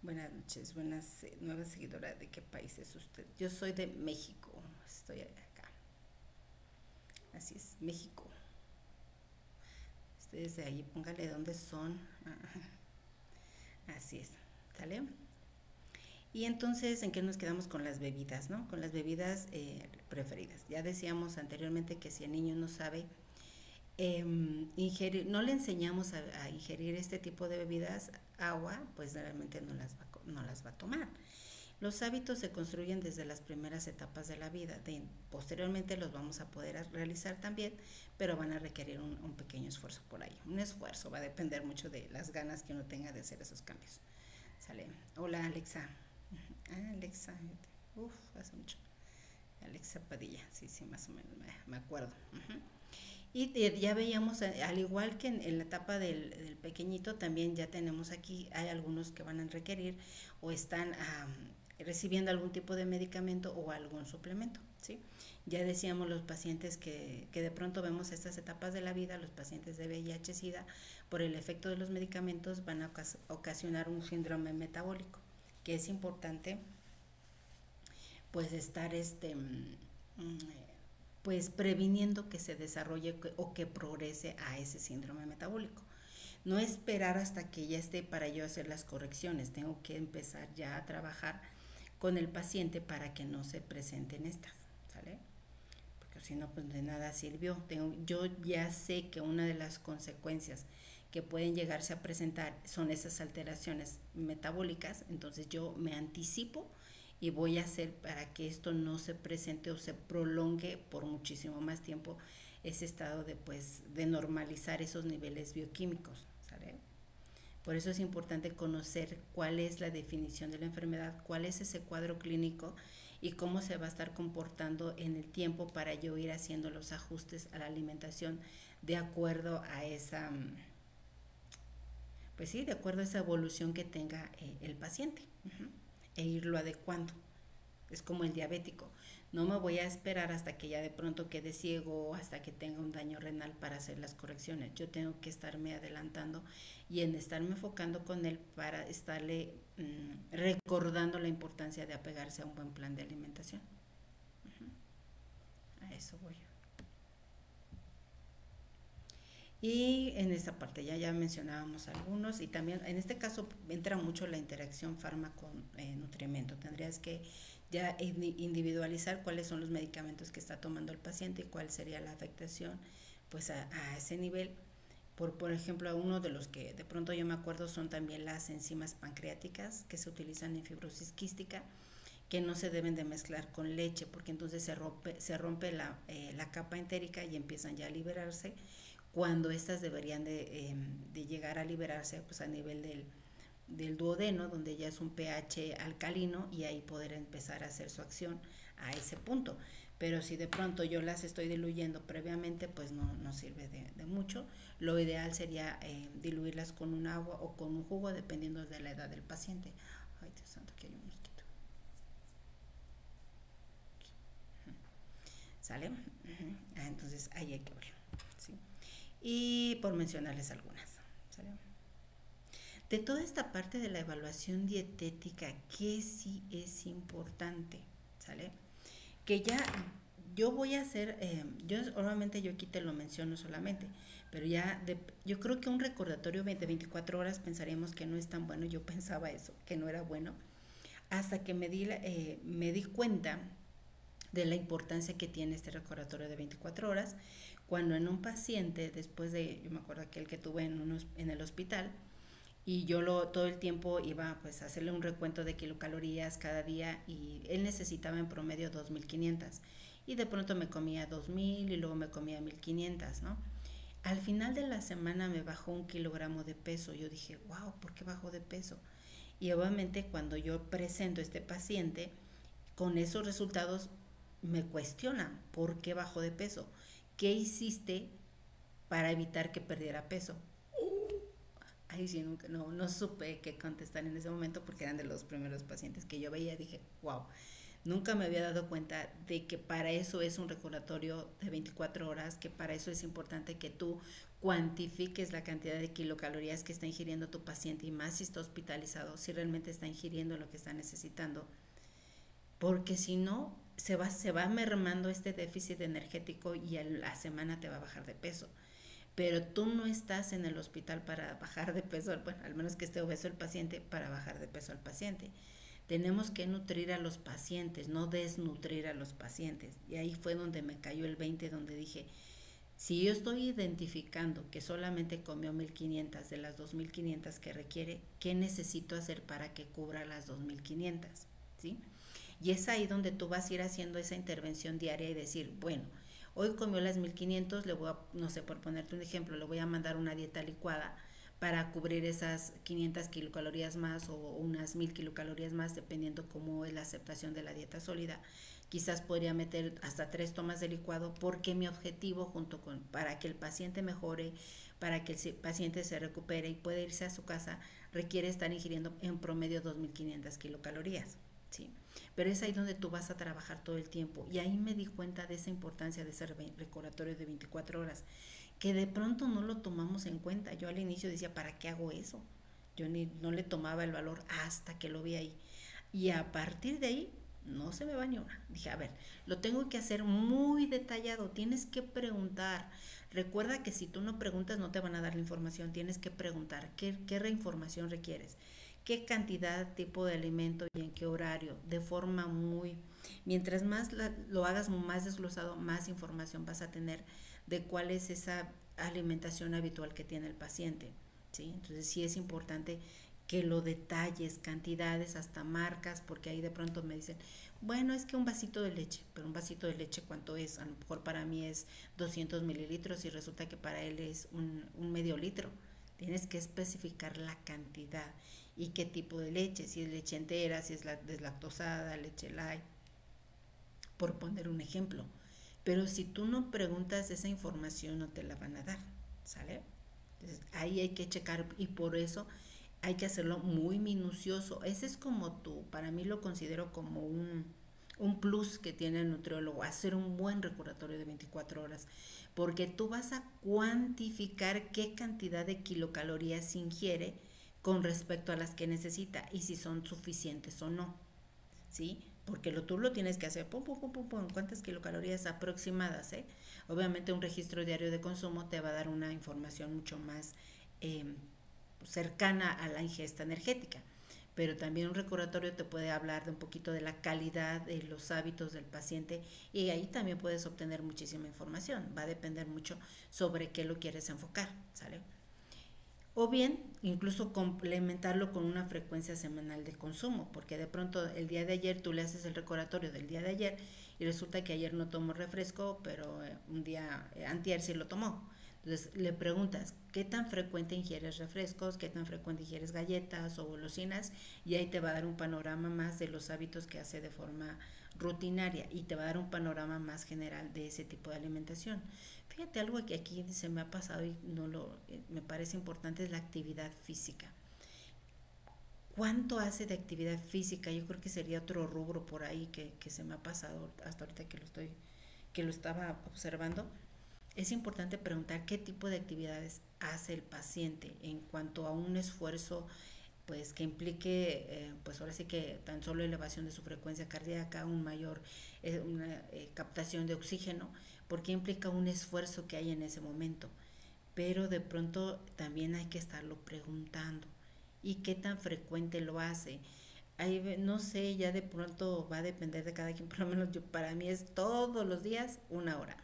Buenas noches, nueva seguidora, ¿de qué país es usted? Yo soy de México, estoy acá. Así es, México. Ustedes de ahí, póngale dónde son. Así es, ¿sale? Y entonces, ¿en qué nos quedamos con las bebidas, no? Con las bebidas preferidas. Ya decíamos anteriormente que si el niño no sabe ingerir, no le enseñamos a ingerir este tipo de bebidas, agua, pues realmente no las va a tomar. Los hábitos se construyen desde las primeras etapas de la vida, posteriormente los vamos a poder realizar también, pero van a requerir un pequeño esfuerzo por ahí. Un esfuerzo, va a depender mucho de las ganas que uno tenga de hacer esos cambios. ¿Sale? Hola Alexa. Alexa, hace mucho. Alexa Padilla, sí, más o menos me acuerdo. Y ya veíamos, al igual que en la etapa del pequeñito, también ya tenemos aquí, hay algunos que van a requerir o están recibiendo algún tipo de medicamento o algún suplemento, ¿sí? Ya decíamos los pacientes que de pronto vemos estas etapas de la vida, los pacientes de VIH-Sida, por el efecto de los medicamentos van a ocasionar un síndrome metabólico, que es importante pues estar pues previniendo que se desarrolle o que progrese a ese síndrome metabólico. No esperar hasta que ya esté para yo hacer las correcciones, tengo que empezar ya a trabajar con el paciente para que no se presenten estas, ¿sale? Porque si no, pues de nada sirvió. Yo ya sé que una de las consecuencias que pueden llegarse a presentar son esas alteraciones metabólicas, entonces yo me anticipo y voy a hacer para que esto no se presente o se prolongue por muchísimo más tiempo ese estado de normalizar esos niveles bioquímicos, ¿sale? Por eso es importante conocer cuál es la definición de la enfermedad, cuál es ese cuadro clínico y cómo se va a estar comportando en el tiempo para yo ir haciendo los ajustes a la alimentación de acuerdo a esa, pues sí, de acuerdo a esa evolución que tenga el paciente, e irlo adecuando. Es como el diabético. No me voy a esperar hasta que ya de pronto quede ciego o hasta que tenga un daño renal para hacer las correcciones. Yo tengo que estarme adelantando y en estarme enfocando con él para estarle recordando la importancia de apegarse a un buen plan de alimentación. A eso voy. Y en esta parte ya mencionábamos algunos y también en este caso entra mucho la interacción fármaco-nutrimento. Tendrías que ya individualizar cuáles son los medicamentos que está tomando el paciente y cuál sería la afectación pues a ese nivel. Por ejemplo, uno de los que de pronto yo me acuerdo son también las enzimas pancreáticas que se utilizan en fibrosis quística, que no se deben de mezclar con leche porque entonces se rompe la capa entérica y empiezan ya a liberarse, cuando estas deberían de llegar a liberarse pues a nivel del duodeno, donde ya es un pH alcalino y ahí poder empezar a hacer su acción a ese punto. Pero si de pronto yo las estoy diluyendo previamente, pues no sirve de mucho. Lo ideal sería diluirlas con un agua o con un jugo, dependiendo de la edad del paciente. Ay, Dios santo, que hay un mosquito. ¿Sale? Entonces ahí hay que verlo. ¿Sí? Y por mencionarles algunas. ¿Sale? De toda esta parte de la evaluación dietética, que sí es importante, ¿sale? Que ya yo voy a hacer, obviamente yo aquí te lo menciono solamente, pero yo creo que un recordatorio de 24 horas pensaríamos que no es tan bueno. Yo pensaba eso, que no era bueno, hasta que me di cuenta de la importancia que tiene este recordatorio de 24 horas, cuando en un paciente, yo me acuerdo aquel que tuve en el hospital, y yo todo el tiempo iba pues a hacerle un recuento de kilocalorías cada día y él necesitaba en promedio 2.500 y de pronto me comía 2.000 y luego me comía 1.500, ¿no? Al final de la semana me bajó 1 kilogramo de peso. Yo dije, wow, ¿por qué bajó de peso? Y obviamente cuando yo presento a este paciente con esos resultados me cuestionan, ¿por qué bajó de peso? ¿Qué hiciste para evitar que perdiera peso? Ahí sí, no supe qué contestar en ese momento porque eran de los primeros pacientes que yo veía. Dije, wow, nunca me había dado cuenta de que para eso es un recordatorio de 24 horas, que para eso es importante que tú cuantifiques la cantidad de kilocalorías que está ingiriendo tu paciente y más si está hospitalizado, si realmente está ingiriendo lo que está necesitando. Porque si no, se va mermando este déficit energético y a la semana te va a bajar de peso. Pero tú no estás en el hospital para bajar de peso, bueno, al menos que esté obeso el paciente, para bajar de peso al paciente. Tenemos que nutrir a los pacientes, no desnutrir a los pacientes. Y ahí fue donde me cayó el 20, donde dije, si yo estoy identificando que solamente comió 1.500 de las 2.500 que requiere, ¿qué necesito hacer para que cubra las 2.500? ¿Sí? Y es ahí donde tú vas a ir haciendo esa intervención diaria y decir, bueno, hoy comió las 1.500, le voy a, no sé, por ponerte un ejemplo, le voy a mandar una dieta licuada para cubrir esas 500 kilocalorías más o unas 1.000 kilocalorías más, dependiendo cómo es la aceptación de la dieta sólida. Quizás podría meter hasta 3 tomas de licuado, porque mi objetivo para que el paciente mejore, para que el paciente se recupere y pueda irse a su casa, requiere estar ingiriendo en promedio 2.500 kilocalorías. ¿Sí? Pero es ahí donde tú vas a trabajar todo el tiempo, y ahí me di cuenta de esa importancia de ese recordatorio de 24 horas, que de pronto no lo tomamos en cuenta. Yo al inicio decía, ¿para qué hago eso? Yo no le tomaba el valor hasta que lo vi ahí, y a partir de ahí no se me va ni una. Dije, a ver, lo tengo que hacer muy detallado, tienes que preguntar. Recuerda que si tú no preguntas no te van a dar la información, tienes que preguntar qué reinformación requieres, qué cantidad, tipo de alimento y en qué horario, de forma mientras más lo hagas más desglosado, más información vas a tener de cuál es esa alimentación habitual que tiene el paciente, ¿sí? Entonces sí es importante que lo detalles, cantidades, hasta marcas, porque ahí de pronto me dicen, bueno, es que un vasito de leche, pero un vasito de leche, ¿cuánto es? A lo mejor para mí es 200 mililitros y resulta que para él es un medio litro. Tienes que especificar la cantidad y qué tipo de leche, si es leche entera, si es la deslactosada, leche light, por poner un ejemplo. Pero si tú no preguntas esa información, no te la van a dar, ¿sale? Entonces, ahí hay que checar y por eso hay que hacerlo muy minucioso. Ese es como tú, para mí lo considero como un plus que tiene el nutriólogo, hacer un buen recordatorio de 24 horas, porque tú vas a cuantificar qué cantidad de kilocalorías ingiere con respecto a las que necesita y si son suficientes o no, ¿sí? Porque tú lo tienes que hacer, pum, pum, pum, pum, pum, cuántas kilocalorías aproximadas, ¿eh? Obviamente un registro diario de consumo te va a dar una información mucho más eh, cercana a la ingesta energética, pero también un recordatorio te puede hablar de un poquito de la calidad de los hábitos del paciente y ahí también puedes obtener muchísima información. Va a depender mucho sobre qué lo quieres enfocar, ¿sale? O bien, incluso complementarlo con una frecuencia semanal de consumo, porque de pronto el día de ayer tú le haces el recordatorio del día de ayer y resulta que ayer no tomó refresco, pero un día antier sí lo tomó. Entonces le preguntas, ¿qué tan frecuente ingieres refrescos? ¿Qué tan frecuente ingieres galletas o golosinas? Y ahí te va a dar un panorama más de los hábitos que hace de forma rutinaria y te va a dar un panorama más general de ese tipo de alimentación. Fíjate, algo que aquí se me ha pasado y no lo me parece importante es la actividad física. ¿Cuánto hace de actividad física? Yo creo que sería otro rubro por ahí que se me ha pasado hasta ahorita que lo estaba observando. Es importante preguntar qué tipo de actividades hace el paciente en cuanto a un esfuerzo pues que implique pues ahora sí que tan solo elevación de su frecuencia cardíaca, una captación de oxígeno, porque implica un esfuerzo que hay en ese momento. Pero de pronto también hay que estarlo preguntando y qué tan frecuente lo hace. Ahí, no sé, ya de pronto va a depender de cada quien, por lo menos yo, para mí es todos los días 1 hora.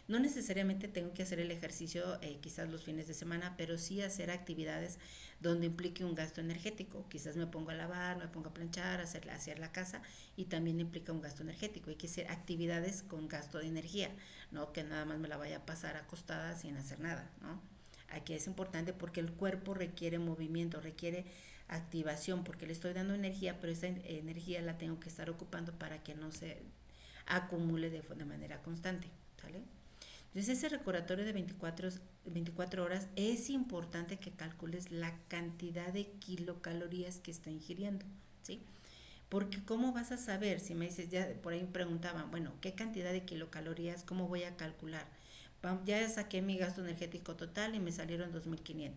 No necesariamente tengo que hacer el ejercicio quizás los fines de semana, pero sí hacer actividades donde implique un gasto energético. Quizás me pongo a lavar, me pongo a planchar, hacer la casa y también implica un gasto energético. Hay que hacer actividades con gasto de energía, no que nada más me la vaya a pasar acostada sin hacer nada, ¿no? Aquí es importante porque el cuerpo requiere movimiento, requiere activación, porque le estoy dando energía, pero esa energía la tengo que estar ocupando para que no se acumule de manera constante, ¿sale? Entonces ese recordatorio de 24 horas es importante que calcules la cantidad de kilocalorías que está ingiriendo, ¿sí? Porque ¿cómo vas a saber? Si me dices, ya por ahí me preguntaban, bueno, ¿qué cantidad de kilocalorías? ¿Cómo voy a calcular? Ya saqué mi gasto energético total y me salieron 2.500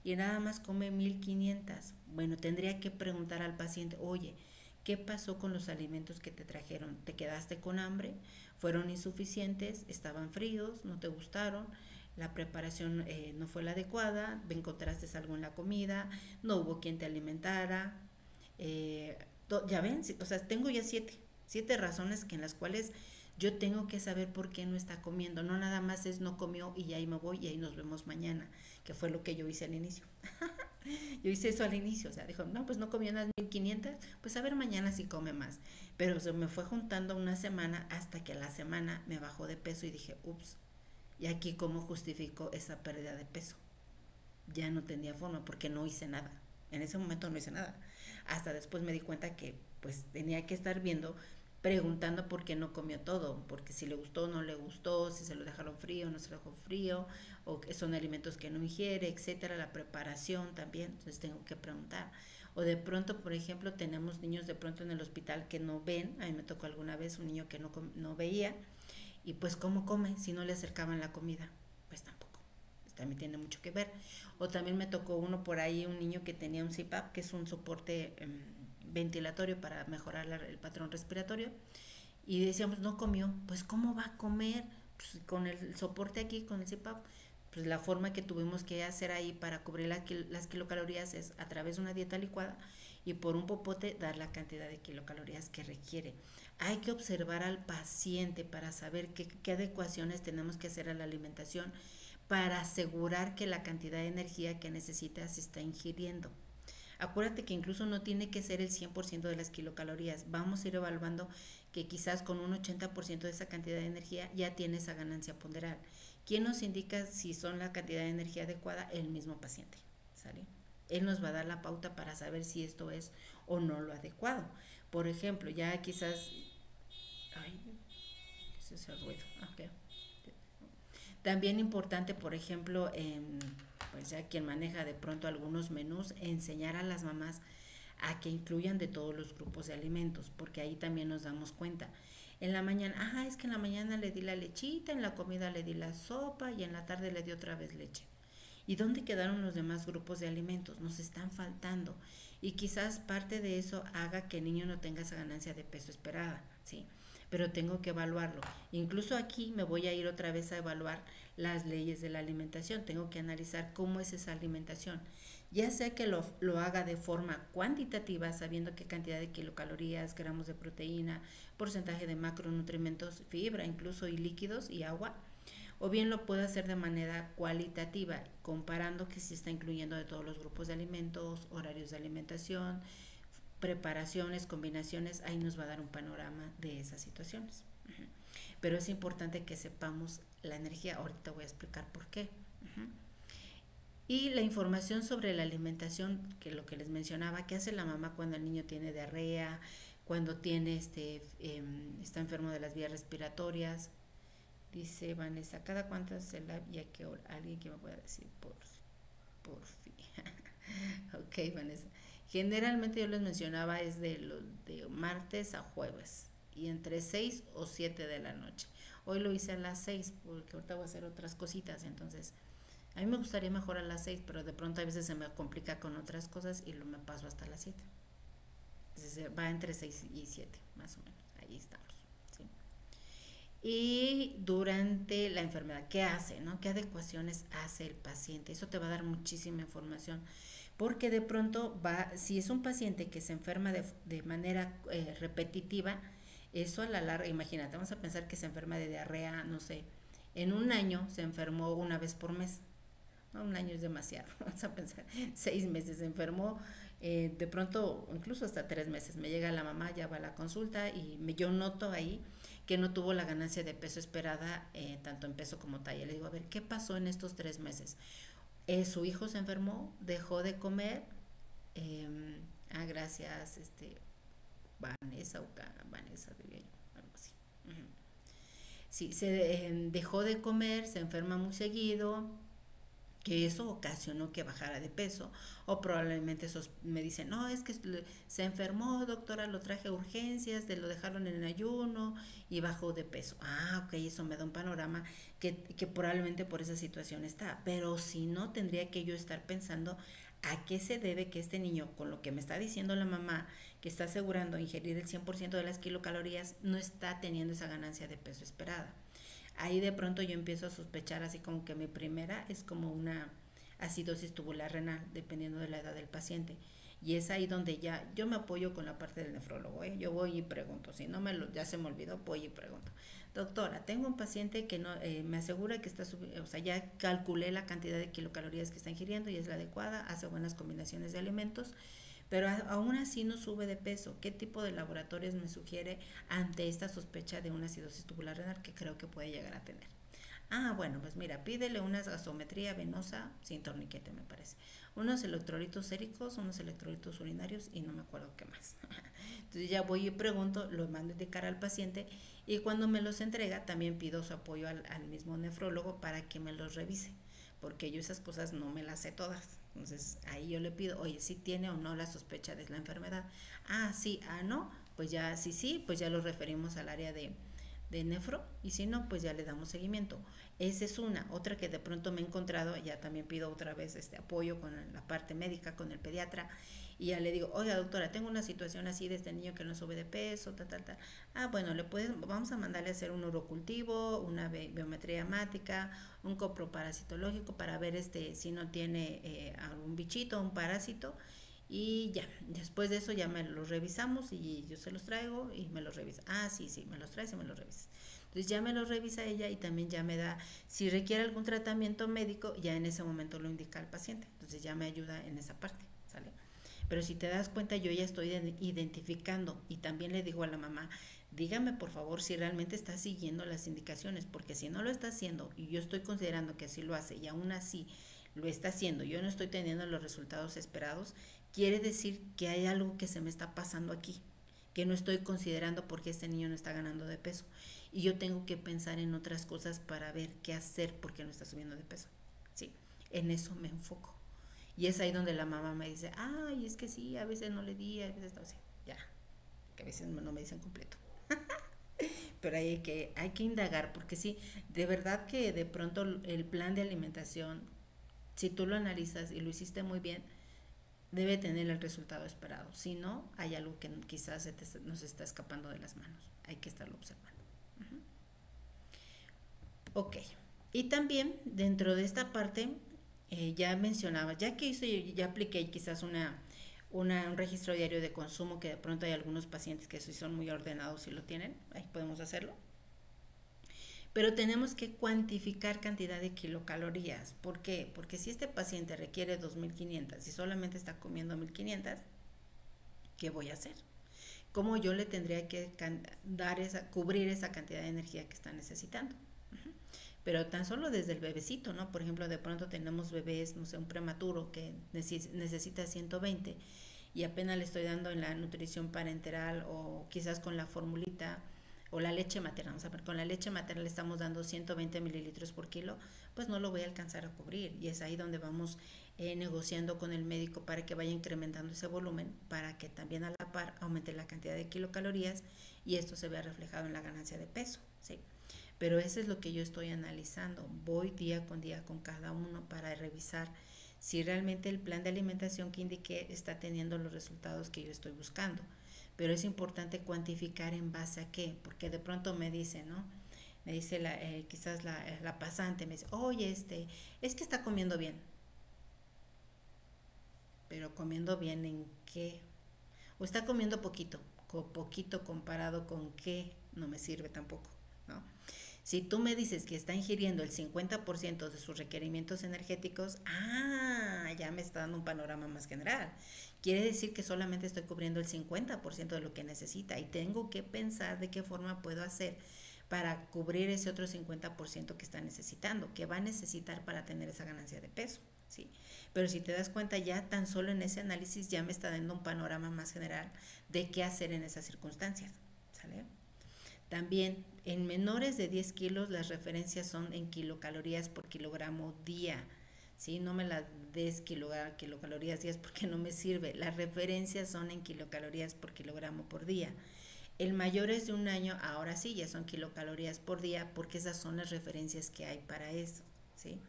y nada más come 1.500. Bueno, tendría que preguntar al paciente, oye, ¿qué pasó con los alimentos que te trajeron? ¿Te quedaste con hambre? ¿Fueron insuficientes? ¿Estaban fríos? ¿No te gustaron? La preparación no fue la adecuada, encontraste algo en la comida, no hubo quien te alimentara. Ya ven, o sea, tengo ya siete razones en las cuales yo tengo que saber por qué no está comiendo. No nada más es no comió y ahí me voy y ahí nos vemos mañana, que fue lo que yo hice al inicio. Yo hice eso al inicio, o sea, dijo, no, pues no comió unas 1.500, pues a ver mañana si come más. Pero se me fue juntando una semana hasta que a la semana me bajó de peso y dije, ups, y aquí cómo justifico esa pérdida de peso. Ya no tenía forma porque no hice nada. En ese momento no hice nada. Hasta después me di cuenta que pues tenía que estar viendo, preguntando por qué no comió todo, porque si le gustó o no le gustó, si se lo dejaron frío o no se lo dejó frío, o que son alimentos que no ingiere, etcétera, la preparación también, entonces tengo que preguntar. O de pronto, por ejemplo, tenemos niños de pronto en el hospital que no ven, a mí me tocó alguna vez un niño que no veía, y pues ¿cómo come si no le acercaban la comida? Pues tampoco, también tiene mucho que ver. O también me tocó uno por ahí, un niño que tenía un CPAP, que es un soporte ventilatorio para mejorar el patrón respiratorio, y decíamos, no comió, pues ¿cómo va a comer? Pues con el soporte aquí, con el CPAP, pues la forma que tuvimos que hacer ahí para cubrir las kilocalorías es a través de una dieta licuada y por un popote dar la cantidad de kilocalorías que requiere. Hay que observar al paciente para saber qué adecuaciones tenemos que hacer a la alimentación para asegurar que la cantidad de energía que necesita se está ingiriendo. Acuérdate que incluso no tiene que ser el 100% de las kilocalorías. Vamos a ir evaluando que quizás con un 80% de esa cantidad de energía ya tiene esa ganancia ponderal. ¿Quién nos indica si son la cantidad de energía adecuada? El mismo paciente, ¿sale? Él nos va a dar la pauta para saber si esto es o no lo adecuado. Por ejemplo, ya quizás... Ay, ese es el ruido. Okay. También importante, por ejemplo, pues ya quien maneja de pronto algunos menús, enseñar a las mamás a que incluyan de todos los grupos de alimentos, porque ahí también nos damos cuenta. En la mañana, es que en la mañana le di la lechita, en la comida le di la sopa y en la tarde le di otra vez leche. ¿Y dónde quedaron los demás grupos de alimentos? Nos están faltando. Y quizás parte de eso haga que el niño no tenga esa ganancia de peso esperada, ¿sí? Pero tengo que evaluarlo. Incluso aquí me voy a ir otra vez a evaluar las leyes de la alimentación. Tengo que analizar cómo es esa alimentación. Ya sea que lo haga de forma cuantitativa, sabiendo qué cantidad de kilocalorías, gramos de proteína, porcentaje de macronutrientes, fibra incluso y líquidos y agua, o bien lo puedo hacer de manera cualitativa, comparando que se está incluyendo de todos los grupos de alimentos, horarios de alimentación, preparaciones, combinaciones, ahí nos va a dar un panorama de esas situaciones. Pero es importante que sepamos la energía, ahorita voy a explicar por qué. Y la información sobre la alimentación, que lo que les mencionaba, qué hace la mamá cuando el niño tiene diarrea, cuando tiene está enfermo de las vías respiratorias. Dice Vanessa, ¿cada cuánto se la y a qué hora? Alguien que me pueda decir por fin. Ok, Vanessa. Generalmente yo les mencionaba es de martes a jueves y entre 6 o 7 de la noche. Hoy lo hice a las 6 porque ahorita voy a hacer otras cositas, entonces a mí me gustaría mejor a las 6, pero de pronto a veces se me complica con otras cosas y me paso hasta las 7. Entonces va entre 6 y 7, más o menos. Ahí estamos. ¿Sí? Y durante la enfermedad, ¿qué hace? ¿No? ¿Qué adecuaciones hace el paciente? Eso te va a dar muchísima información. Porque de pronto si es un paciente que se enferma de manera repetitiva, eso a la larga, imagínate, vamos a pensar que se enferma de diarrea, no sé, en un año se enfermó una vez por mes. No, un año es demasiado, vamos a pensar, 6 meses se enfermó, de pronto incluso hasta 3 meses, me llega la mamá, ya va a la consulta y yo noto ahí que no tuvo la ganancia de peso esperada, tanto en peso como talla. Le digo, a ver, ¿qué pasó en estos 3 meses? Su hijo se enfermó, dejó de comer, gracias, Vanessa Vanessa, algo así. Sí, dejó de comer, se enferma muy seguido, que eso ocasionó que bajara de peso, o probablemente me dicen, no, es que se enfermó, doctora, lo traje a urgencias, lo dejaron en ayuno y bajó de peso. Ok, eso me da un panorama que probablemente por esa situación está, pero si no, tendría que yo estar pensando a qué se debe que este niño, con lo que me está diciendo la mamá, que está asegurando ingerir el 100% de las kilocalorías, no está teniendo esa ganancia de peso esperada. Ahí de pronto yo empiezo a sospechar así como que mi primera es como una acidosis tubular renal, dependiendo de la edad del paciente. Y es ahí donde ya yo me apoyo con la parte del nefrólogo, ¿eh? Yo voy y pregunto, si no ya se me olvidó, voy y pregunto. Doctora, tengo un paciente que no me asegura que está o sea, ya calculé la cantidad de kilocalorías que está ingiriendo y es la adecuada, hace buenas combinaciones de alimentos, pero aún así no sube de peso. ¿Qué tipo de laboratorios me sugiere ante esta sospecha de una acidosis tubular renal que creo que puede llegar a tener? Bueno, pues mira, pídele una gasometría venosa sin torniquete, me parece. Unos electrolitos séricos, unos electrolitos urinarios y no me acuerdo qué más. Entonces ya voy y pregunto, lo mando de cara al paciente y cuando me los entrega también pido su apoyo al mismo nefrólogo para que me los revise, porque yo esas cosas no me las sé todas. Entonces ahí yo le pido, oye, si tiene o no la sospecha de la enfermedad. Sí, no, pues ya sí, pues ya lo referimos al área de nefro y si no, pues ya le damos seguimiento. Esa es otra que de pronto me he encontrado, ya también pido otra vez apoyo con la parte médica, con el pediatra y ya le digo, oiga doctora, tengo una situación así de este niño que no sube de peso, tal. Bueno, vamos a mandarle a hacer un urocultivo, una biometría hemática, un coproparasitológico para ver si no tiene algún bichito, un parásito. Y ya, después de eso ya me los revisamos y yo se los traigo y me los revisa. Sí, me los traes y me los revisas. Entonces ya me los revisa ella y también ya me da, si requiere algún tratamiento médico, ya en ese momento lo indica el paciente. Entonces ya me ayuda en esa parte, ¿sale? Pero si te das cuenta, yo ya estoy identificando y también le digo a la mamá, dígame por favor si realmente está siguiendo las indicaciones, porque si no lo está haciendo y yo estoy considerando que así lo hace y aún así lo está haciendo, yo no estoy teniendo los resultados esperados, quiere decir que hay algo que se me está pasando aquí, que no estoy considerando porque este niño no está ganando de peso. Y yo tengo que pensar en otras cosas para ver qué hacer porque no está subiendo de peso. Sí, en eso me enfoco. Y es ahí donde la mamá me dice, ay, es que sí, a veces no le di, a veces no sé, ya, que a veces no me dicen completo. Pero hay que indagar, porque sí, de verdad que de pronto el plan de alimentación, si tú lo analizas y lo hiciste muy bien, debe tener el resultado esperado. Si no, hay algo que quizás nos está escapando de las manos. Hay que estarlo observando. Ok. Y también dentro de esta parte, ya mencionaba, ya que hice, ya apliqué quizás un registro diario de consumo, que de pronto hay algunos pacientes que sí son muy ordenados y lo tienen, ahí podemos hacerlo. Pero tenemos que cuantificar cantidad de kilocalorías. ¿Por qué? Porque si este paciente requiere 2.500 y solamente está comiendo 1.500, ¿qué voy a hacer? ¿Cómo yo le tendría que cubrir esa cantidad de energía que está necesitando? Pero tan solo desde el bebecito, ¿no? Por ejemplo, de pronto tenemos bebés, no sé, un prematuro que necesita 120 y apenas le estoy dando en la nutrición parenteral o quizás con la formulita o la leche materna, vamos a ver, con la leche materna le estamos dando 120 mililitros por kilo, pues no lo voy a alcanzar a cubrir. Y es ahí donde vamos negociando con el médico para que vaya incrementando ese volumen, para que también a la par aumente la cantidad de kilocalorías y esto se vea reflejado en la ganancia de peso, ¿sí? Pero eso es lo que yo estoy analizando. Voy día con cada uno para revisar si realmente el plan de alimentación que indiqué está teniendo los resultados que yo estoy buscando. Pero es importante cuantificar en base a qué, porque de pronto me dice, ¿no? Me dice quizás la pasante, me dice, oye, es que está comiendo bien. Pero comiendo bien en qué? O está comiendo poquito, poquito comparado con qué, no me sirve tampoco, ¿no? Si tú me dices que está ingiriendo el 50% de sus requerimientos energéticos, ya me está dando un panorama más general. Quiere decir que solamente estoy cubriendo el 50% de lo que necesita y tengo que pensar de qué forma puedo hacer para cubrir ese otro 50% que está necesitando, que va a necesitar para tener esa ganancia de peso, ¿sí? Pero si te das cuenta, ya tan solo en ese análisis ya me está dando un panorama más general de qué hacer en esas circunstancias, ¿sale? También en menores de 10 kilos las referencias son en kilocalorías por kilogramo día. ¿Sí? No me las des kilocalorías días porque no me sirve. Las referencias son en kilocalorías por kilogramo por día. El mayores de un año, ahora sí, ya son kilocalorías por día porque esas son las referencias que hay para eso. ¿Sí?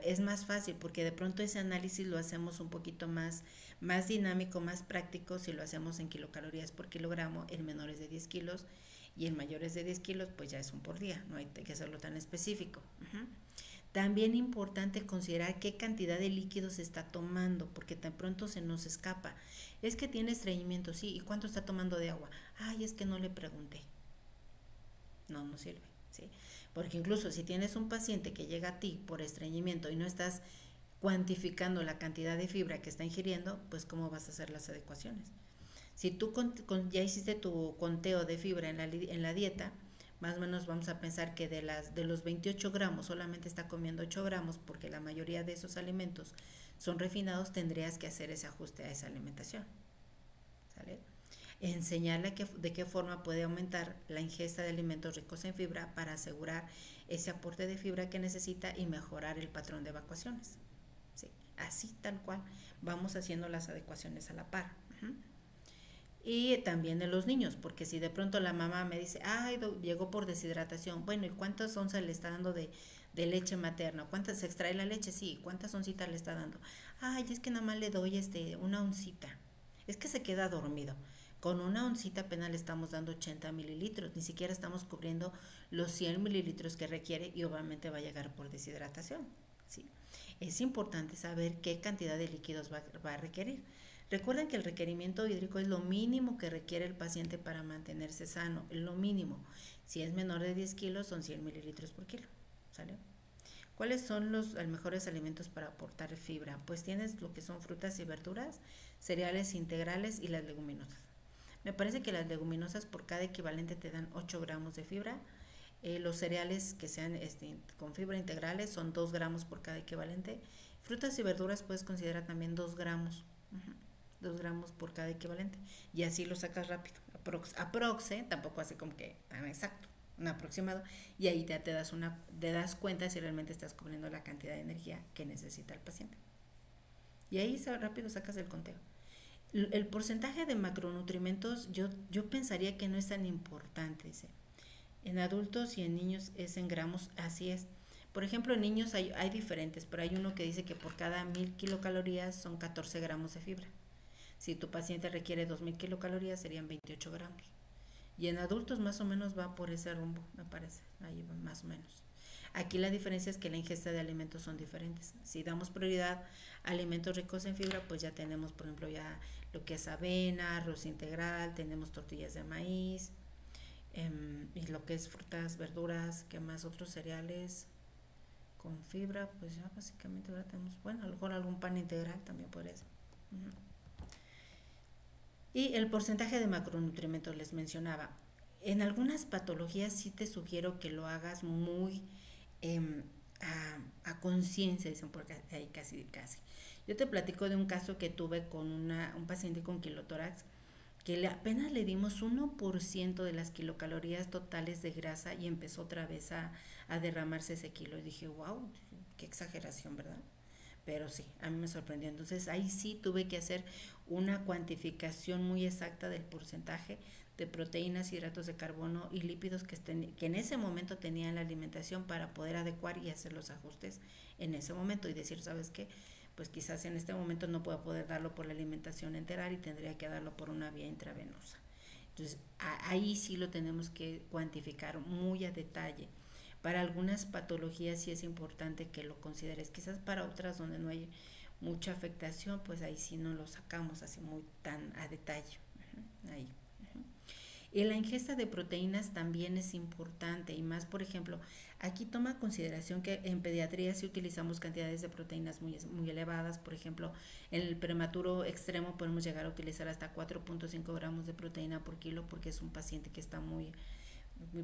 Es más fácil porque de pronto ese análisis lo hacemos un poquito más dinámico, más práctico si lo hacemos en kilocalorías por kilogramo en menores de 10 kilos y en mayores de 10 kilos pues ya es un por día, no hay que hacerlo tan específico. También importante considerar qué cantidad de líquidos se está tomando, porque tan pronto se nos escapa. Es que tiene estreñimiento, sí, ¿y cuánto está tomando de agua? Ay, es que no le pregunté. No sirve, ¿sí? Porque incluso si tienes un paciente que llega a ti por estreñimiento y no estás cuantificando la cantidad de fibra que está ingiriendo, pues ¿cómo vas a hacer las adecuaciones? Si tú ya hiciste tu conteo de fibra en la dieta, más o menos vamos a pensar que de los 28 gramos solamente está comiendo 8 gramos porque la mayoría de esos alimentos son refinados, tendrías que hacer ese ajuste a esa alimentación. ¿Sale? Enseñarle de qué forma puede aumentar la ingesta de alimentos ricos en fibra para asegurar ese aporte de fibra que necesita y mejorar el patrón de evacuaciones. ¿Sí? Así tal cual vamos haciendo las adecuaciones a la par. Y también de los niños, porque si de pronto la mamá me dice, ay, llegó por deshidratación, bueno, ¿y cuántas onzas le está dando de leche materna? ¿Cuántas se extrae la leche? Sí, ¿cuántas oncitas le está dando? Ay, es que nada más le doy una oncita. Es que se queda dormido. Con una oncita apenas le estamos dando 80 mililitros, ni siquiera estamos cubriendo los 100 mililitros que requiere y obviamente va a llegar por deshidratación, ¿sí? Es importante saber qué cantidad de líquidos va a requerir. Recuerden que el requerimiento hídrico es lo mínimo que requiere el paciente para mantenerse sano, es lo mínimo. Si es menor de 10 kilos son 100 mililitros por kilo, ¿sale? ¿Cuáles son los mejores alimentos para aportar fibra? Pues tienes lo que son frutas y verduras, cereales integrales y las leguminosas. Me parece que las leguminosas por cada equivalente te dan 8 gramos de fibra. Los cereales que sean con fibra integrales son 2 gramos por cada equivalente. Frutas y verduras puedes considerar también 2 gramos. 2 gramos por cada equivalente. Y así lo sacas rápido. Aproxe, tampoco así como que tan exacto, un aproximado. Y ahí te das cuenta si realmente estás cubriendo la cantidad de energía que necesita el paciente. Y ahí rápido sacas el conteo. El porcentaje de macronutrientes yo pensaría que no es tan importante. Dice. En adultos y en niños es en gramos, así es. Por ejemplo, en niños hay diferentes, pero hay uno que dice que por cada 1000 kilocalorías son 14 gramos de fibra. Si tu paciente requiere 2000 kilocalorías serían 28 gramos. Y en adultos más o menos va por ese rumbo, me parece, ahí va más o menos. Aquí la diferencia es que la ingesta de alimentos son diferentes. Si damos prioridad a alimentos ricos en fibra, pues ya tenemos, por ejemplo, ya lo que es avena, arroz integral, tenemos tortillas de maíz, y lo que es frutas, verduras, que más otros cereales con fibra, pues ya básicamente ahora tenemos, bueno, a lo mejor algún pan integral también podría ser. Y el porcentaje de macronutrientes les mencionaba. En algunas patologías sí te sugiero que lo hagas muy a conciencia, dicen por ahí casi. Yo te platico de un caso que tuve con un paciente con quilotórax que apenas le dimos 1% de las kilocalorías totales de grasa y empezó otra vez a derramarse ese kilo. Y dije, wow, qué exageración, ¿verdad? Pero sí, a mí me sorprendió. Entonces ahí sí tuve que hacer una cuantificación muy exacta del porcentaje de proteínas, hidratos de carbono y lípidos que en ese momento tenía en la alimentación para poder adecuar y hacer los ajustes en ese momento y decir, ¿sabes qué? Pues quizás en este momento no puedo poder darlo por la alimentación enteral y tendría que darlo por una vía intravenosa. Entonces ahí sí lo tenemos que cuantificar muy a detalle. Para algunas patologías sí es importante que lo consideres, quizás para otras donde no hay mucha afectación, pues ahí sí no lo sacamos así muy tan a detalle. Ahí. Y la ingesta de proteínas también es importante y más, por ejemplo, aquí toma consideración que en pediatría sí utilizamos cantidades de proteínas muy elevadas. Por ejemplo, en el prematuro extremo podemos llegar a utilizar hasta 4.5 gramos de proteína por kilo porque es un paciente que está muy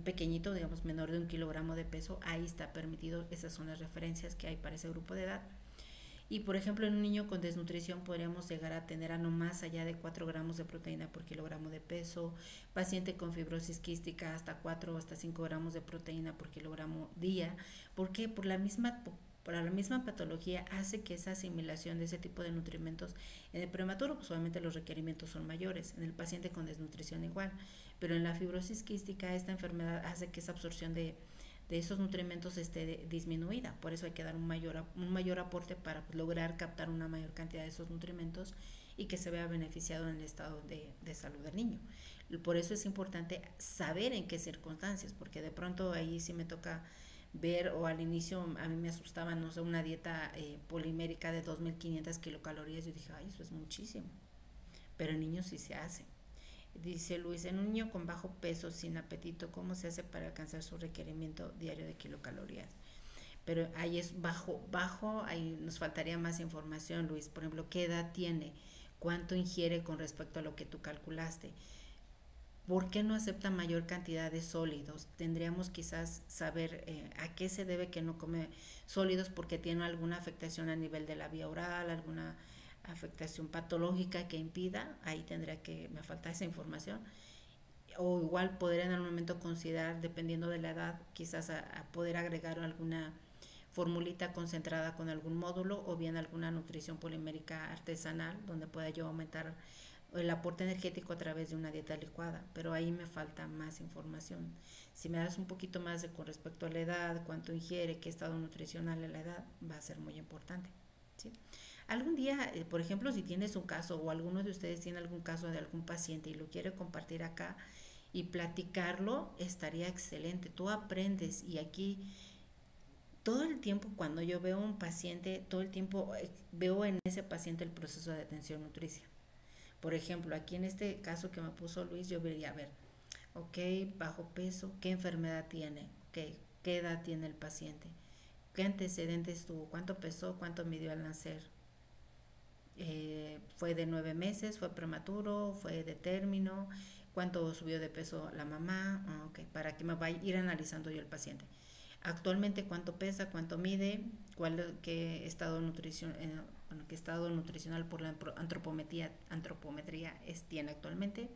pequeñito, digamos menor de 1 kilogramo de peso. Ahí está permitido, esas son las referencias que hay para ese grupo de edad. Y por ejemplo, en un niño con desnutrición podríamos llegar a tener a no más allá de 4 gramos de proteína por kilogramo de peso. Paciente con fibrosis quística hasta 4 o hasta 5 gramos de proteína por kilogramo día. ¿Por qué? Por la misma patología hace que esa asimilación de ese tipo de nutrimentos en el prematuro, pues obviamente los requerimientos son mayores. En el paciente con desnutrición igual. Pero en la fibrosis quística esta enfermedad hace que esa absorción de esos nutrimentos esté disminuida. Por eso hay que dar un mayor aporte para lograr captar una mayor cantidad de esos nutrimentos y que se vea beneficiado en el estado de salud del niño. Por eso es importante saber en qué circunstancias, porque de pronto ahí sí me toca ver, o al inicio a mí me asustaba, no sé, una dieta polimérica de 2500 kilocalorías. Yo dije, ay, eso es muchísimo. Pero en niños sí se hace. Dice Luis, en un niño con bajo peso, sin apetito, ¿cómo se hace para alcanzar su requerimiento diario de kilocalorías? Pero ahí es bajo, ahí nos faltaría más información, Luis. Por ejemplo, ¿qué edad tiene? ¿Cuánto ingiere con respecto a lo que tú calculaste? ¿Por qué no acepta mayor cantidad de sólidos? Tendríamos quizás saber a qué se debe que no come sólidos, porque tiene alguna afectación a nivel de la vía oral, alguna afectación patológica que impida. Ahí tendría que, me falta esa información. O igual poder en algún momento considerar, dependiendo de la edad, quizás a poder agregar alguna formulita concentrada con algún módulo, o bien alguna nutrición polimérica artesanal donde pueda yo aumentar el aporte energético a través de una dieta licuada. Pero ahí me falta más información. Si me das un poquito más con respecto a la edad, cuánto ingiere, qué estado nutricional a la edad, va a ser muy importante, ¿sí? Algún día, por ejemplo, si tienes un caso o alguno de ustedes tiene algún caso de algún paciente y lo quiere compartir acá y platicarlo, estaría excelente. Tú aprendes, y aquí todo el tiempo cuando yo veo un paciente, todo el tiempo veo en ese paciente el proceso de atención nutricia. Por ejemplo, aquí en este caso que me puso Luis, yo vería, a ver, ok, bajo peso, ¿qué enfermedad tiene? Okay, ¿qué edad tiene el paciente? ¿Qué antecedentes tuvo? ¿Cuánto pesó? ¿Cuánto midió al nacer? fue de 9 meses, fue prematuro, fue de término, cuánto subió de peso la mamá, okay, para que me vaya a ir analizando yo el paciente. Actualmente cuánto pesa, cuánto mide, qué estado qué estado nutricional por la antropometría tiene actualmente,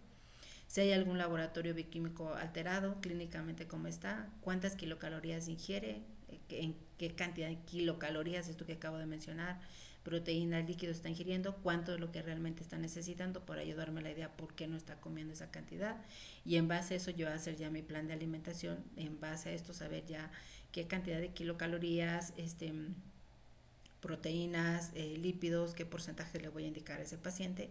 si hay algún laboratorio bioquímico alterado, clínicamente cómo está, cuántas kilocalorías ingiere, en qué cantidad de kilocalorías, esto que acabo de mencionar, proteína líquido está ingiriendo, cuánto es lo que realmente está necesitando, para ayudarme a la idea por qué no está comiendo esa cantidad, y en base a eso yo voy a hacer ya mi plan de alimentación, en base a esto saber ya qué cantidad de kilocalorías, proteínas, lípidos, qué porcentaje le voy a indicar a ese paciente,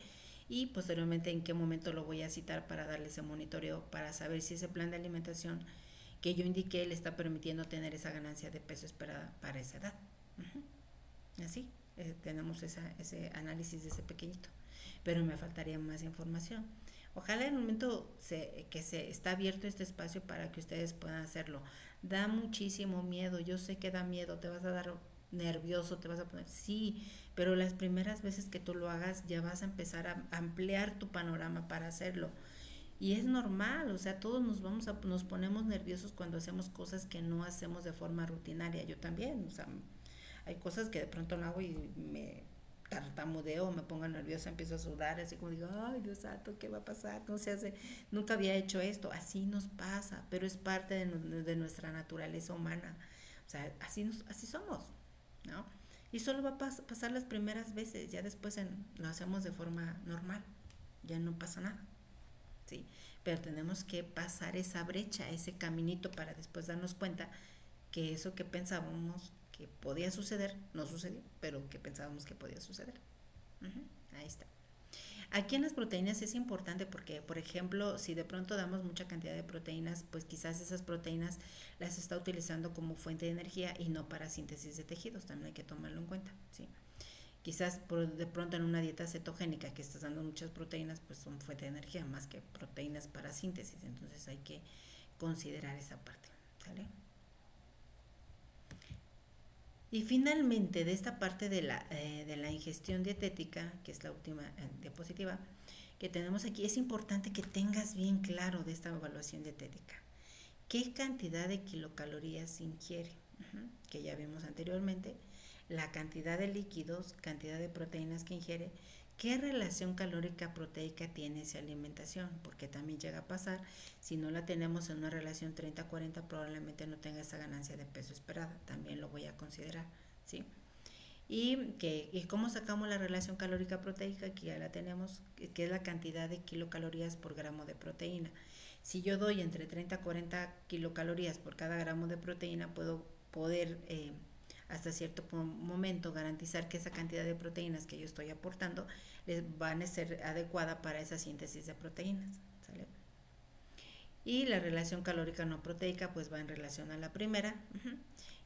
y posteriormente en qué momento lo voy a citar para darle ese monitoreo para saber si ese plan de alimentación que yo indiqué le está permitiendo tener esa ganancia de peso esperada para esa edad. Así, tenemos ese análisis de ese pequeñito, pero me faltaría más información. Ojalá en el momento que se está abierto este espacio para que ustedes puedan hacerlo. Da muchísimo miedo, yo sé que da miedo, te vas a dar nervioso, te vas a poner, sí, pero las primeras veces que tú lo hagas ya vas a empezar a ampliar tu panorama para hacerlo. Y es normal, o sea, todos nos ponemos nerviosos cuando hacemos cosas que no hacemos de forma rutinaria. Yo también, o sea, hay cosas que de pronto no hago y me tartamudeo, me pongo nerviosa, empiezo a sudar, así como digo, ay Dios santo, ¿qué va a pasar? No se hace, nunca había hecho esto, así nos pasa, pero es parte de nuestra naturaleza humana, o sea, así somos, ¿no? Y solo va a pasar las primeras veces, ya después lo hacemos de forma normal, ya no pasa nada, ¿sí? Pero tenemos que pasar esa brecha, ese caminito para después darnos cuenta que eso que pensábamos que podía suceder, no sucedió, pero que pensábamos que podía suceder. Ahí está. Aquí en las proteínas es importante porque, por ejemplo, si de pronto damos mucha cantidad de proteínas, pues quizás esas proteínas las está utilizando como fuente de energía y no para síntesis de tejidos, también hay que tomarlo en cuenta, ¿sí? Quizás de pronto en una dieta cetogénica que estás dando muchas proteínas, pues son fuente de energía más que proteínas para síntesis, entonces hay que considerar esa parte, ¿sale? Y finalmente, de esta parte de la ingestión dietética, que es la última diapositiva que tenemos aquí, es importante que tengas bien claro de esta evaluación dietética. ¿Qué cantidad de kilocalorías ingiere? Que ya vimos anteriormente. La cantidad de líquidos, cantidad de proteínas que ingiere. ¿Qué relación calórica proteica tiene esa alimentación? Porque también llega a pasar, si no la tenemos en una relación 30-40, probablemente no tenga esa ganancia de peso esperada. También lo voy a considerar, ¿sí? ¿Y cómo sacamos la relación calórica proteica? Que ya la tenemos, que es la cantidad de kilocalorías por gramo de proteína. Si yo doy entre 30 a 40 kilocalorías por cada gramo de proteína, puedo poder hasta cierto momento garantizar que esa cantidad de proteínas que yo estoy aportando les van a ser adecuada para esa síntesis de proteínas, ¿sale? Y la relación calórica no proteica pues va en relación a la primera.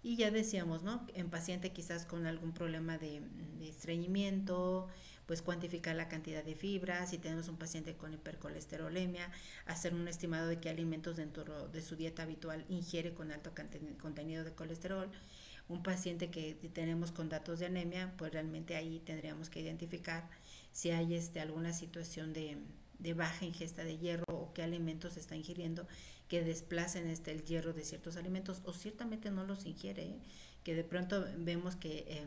Y ya decíamos, ¿no? En paciente quizás con algún problema de estreñimiento, pues cuantificar la cantidad de fibra. Si tenemos un paciente con hipercolesterolemia, hacer un estimado de qué alimentos dentro de su dieta habitual ingiere con alto contenido de colesterol. Un paciente que tenemos con datos de anemia, pues realmente ahí tendríamos que identificar si hay alguna situación de baja ingesta de hierro o qué alimentos está ingiriendo que desplacen el hierro de ciertos alimentos o ciertamente no los ingiere, que de pronto vemos que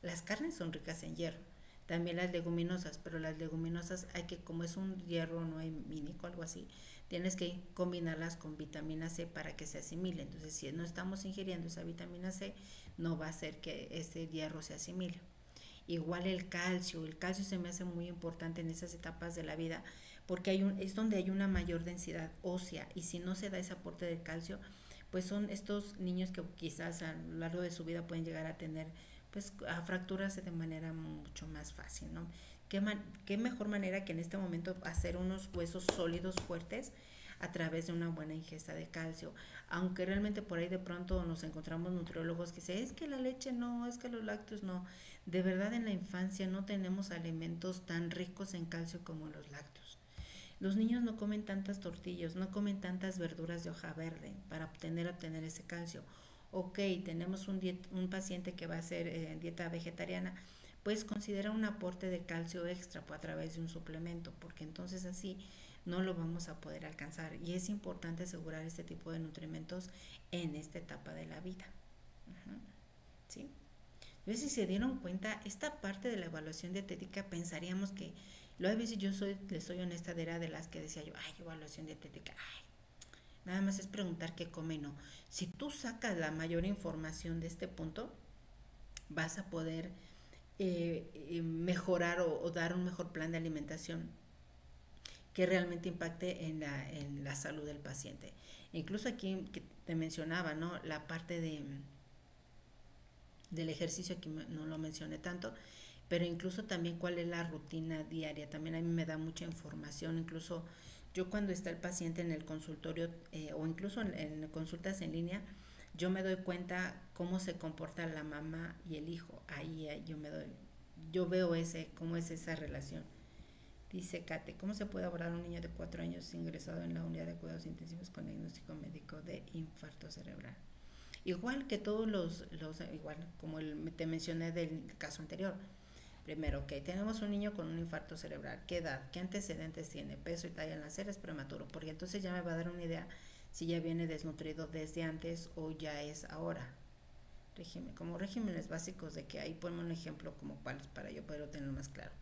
las carnes son ricas en hierro, también las leguminosas, pero las leguminosas hay que, como es un hierro no hay mínico, algo así, tienes que combinarlas con vitamina C para que se asimile. Entonces, si no estamos ingiriendo esa vitamina C, no va a hacer que ese hierro se asimile. Igual el calcio se me hace muy importante en esas etapas de la vida porque es donde hay una mayor densidad ósea y si no se da ese aporte de calcio, pues son estos niños que quizás a lo largo de su vida pueden llegar a tener, pues a fracturarse de manera mucho más fácil, ¿no? ¿Qué mejor manera que en este momento hacer unos huesos sólidos, fuertes, a través de una buena ingesta de calcio? Aunque realmente por ahí de pronto nos encontramos nutriólogos que dicen, es que la leche no, es que los lácteos no. De verdad en la infancia no tenemos alimentos tan ricos en calcio como los lácteos. Los niños no comen tantas tortillas, no comen tantas verduras de hoja verde para obtener ese calcio. Ok, tenemos un paciente que va a hacer dieta vegetariana, pues considera un aporte de calcio extra a través de un suplemento, porque entonces así no lo vamos a poder alcanzar. Y es importante asegurar este tipo de nutrimentos en esta etapa de la vida. ¿Sí? Entonces, si se dieron cuenta, esta parte de la evaluación dietética pensaríamos que, a veces yo les soy honesta, era de las que decía yo, ay, evaluación dietética, ay, nada más es preguntar qué come y no. Si tú sacas la mayor información de este punto, vas a poder mejorar o dar un mejor plan de alimentación que realmente impacte en la salud del paciente. Incluso aquí que te mencionaba, ¿no? La parte del ejercicio, aquí no lo mencioné tanto, pero incluso también cuál es la rutina diaria. También a mí me da mucha información, incluso yo cuando está el paciente en el consultorio o incluso en consultas en línea, yo me doy cuenta cómo se comporta la mamá y el hijo. Ahí yo veo cómo es esa relación. Dice Kate, ¿cómo se puede abordar a un niño de 4 años ingresado en la unidad de cuidados intensivos con diagnóstico médico de infarto cerebral? Igual que todos igual como te mencioné del caso anterior. Primero, ok, tenemos un niño con un infarto cerebral. ¿Qué edad? ¿Qué antecedentes tiene? Peso y talla al nacer, es prematuro, porque entonces ya me va a dar una idea si ya viene desnutrido desde antes o ya es ahora. Como regímenes básicos de que ahí ponemos un ejemplo como cuáles para yo poderlo tener más claro.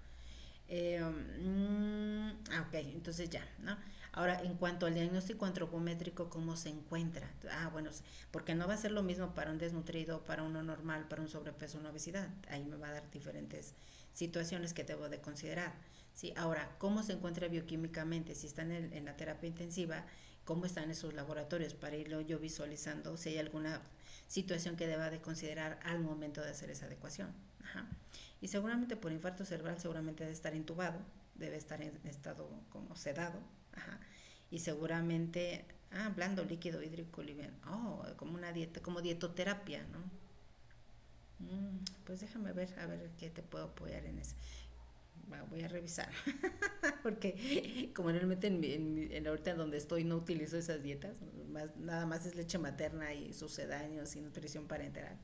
Ok, entonces ya, ¿no? Ahora, en cuanto al diagnóstico antropométrico, ¿cómo se encuentra? Bueno, porque no va a ser lo mismo para un desnutrido, para uno normal, para un sobrepeso, una obesidad. Ahí me va a dar diferentes situaciones que debo de considerar. ¿Sí? Ahora, ¿cómo se encuentra bioquímicamente? Si está en la terapia intensiva, ¿cómo están esos laboratorios? Para irlo yo visualizando si hay alguna situación que deba de considerar al momento de hacer esa adecuación. Ajá. Y seguramente por infarto cerebral seguramente debe estar intubado, debe estar en estado como sedado, ajá. Y seguramente, blando, líquido, hídrico, liviano, como una dieta, como dietoterapia, ¿no? Pues déjame ver, a ver qué te puedo apoyar en eso. Voy a revisar, porque como realmente en ahorita donde estoy no utilizo esas dietas, nada más es leche materna y sucedáneos y nutrición parenteral.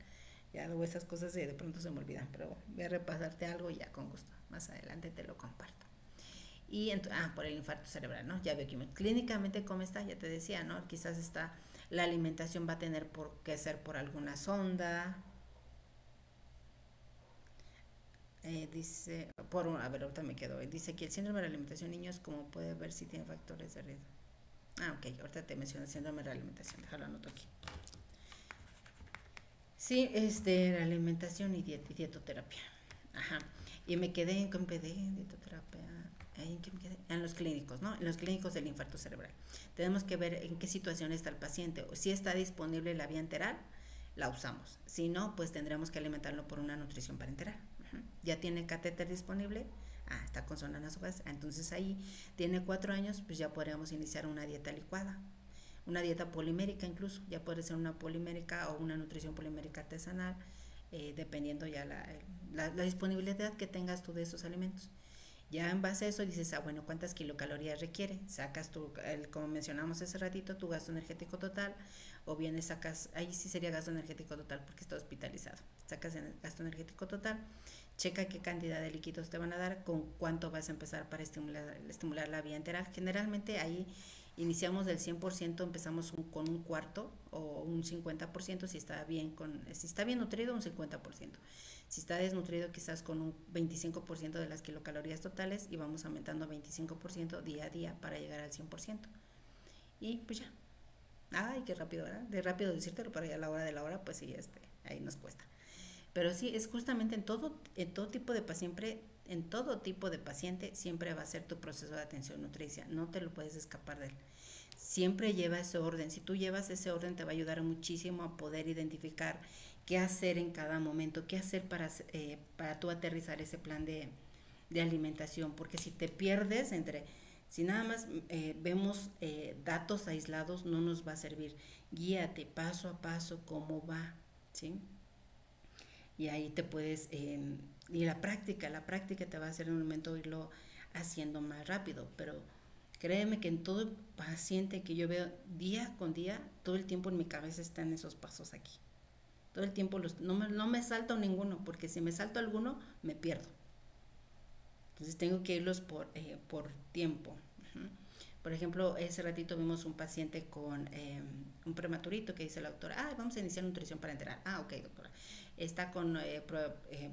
Ya luego esas cosas de pronto se me olvidan, pero voy a repasarte algo y ya con gusto. Más adelante te lo comparto. Y por el infarto cerebral, ¿no? Ya veo que clínicamente cómo está, ya te decía, ¿no? Quizás la alimentación va a tener que ser por alguna sonda. Dice, a ver, ahorita me quedo. Dice que el síndrome de la alimentación en niños, como puede ver si tiene factores de riesgo. Ok, ahorita te menciono el síndrome de la alimentación, déjalo anoto aquí. Sí, la alimentación y dietoterapia. Ajá. Y me quedé en dietoterapia. ¿En qué me quedé? En los clínicos, ¿no? En los clínicos del infarto cerebral. Tenemos que ver en qué situación está el paciente. Si está disponible la vía enteral, la usamos. Si no, pues tendremos que alimentarlo por una nutrición parenteral. Ya tiene catéter disponible. Está con sonda nasogástrica. Entonces ahí tiene 4 años, pues ya podríamos iniciar una dieta licuada. Una dieta polimérica incluso, ya puede ser una polimérica o una nutrición polimérica artesanal, dependiendo ya la disponibilidad que tengas tú de esos alimentos. Ya en base a eso dices, bueno, ¿cuántas kilocalorías requiere? Sacas como mencionamos hace ratito, tu gasto energético total, o bien sacas, ahí sí sería gasto energético total porque está hospitalizado. Sacas el gasto energético total, checa qué cantidad de líquidos te van a dar, con cuánto vas a empezar para estimular la vía enteral. Generalmente ahí iniciamos del 100%, empezamos con un cuarto o un 50%, si está bien nutrido, un 50%. Si está desnutrido, quizás con un 25% de las kilocalorías totales, y vamos aumentando 25% día a día para llegar al 100%. Y pues ya. Ay, qué rápido, ¿verdad? De rápido decírtelo, pero ya a la hora de la hora, pues sí, ahí nos cuesta. Pero sí, es justamente en todo tipo de paciente, siempre va a ser tu proceso de atención nutricia, no te lo puedes escapar de él. Siempre lleva ese orden. Si tú llevas ese orden, te va a ayudar muchísimo a poder identificar qué hacer en cada momento, qué hacer para tú aterrizar ese plan de alimentación, porque si te pierdes si nada más vemos datos aislados, no nos va a servir. Guíate paso a paso cómo va, ¿sí? Y ahí te puedes, y la práctica te va a hacer en un momento irlo haciendo más rápido, pero créeme que en todo paciente que yo veo día con día, todo el tiempo en mi cabeza están esos pasos aquí. Todo el tiempo no me salto ninguno, porque si me salto alguno, me pierdo. Entonces tengo que irlos por tiempo. Uh-huh. Por ejemplo, ese ratito vimos un paciente con un prematurito que dice la doctora, vamos a iniciar nutrición parenteral. Ok, doctora. Está con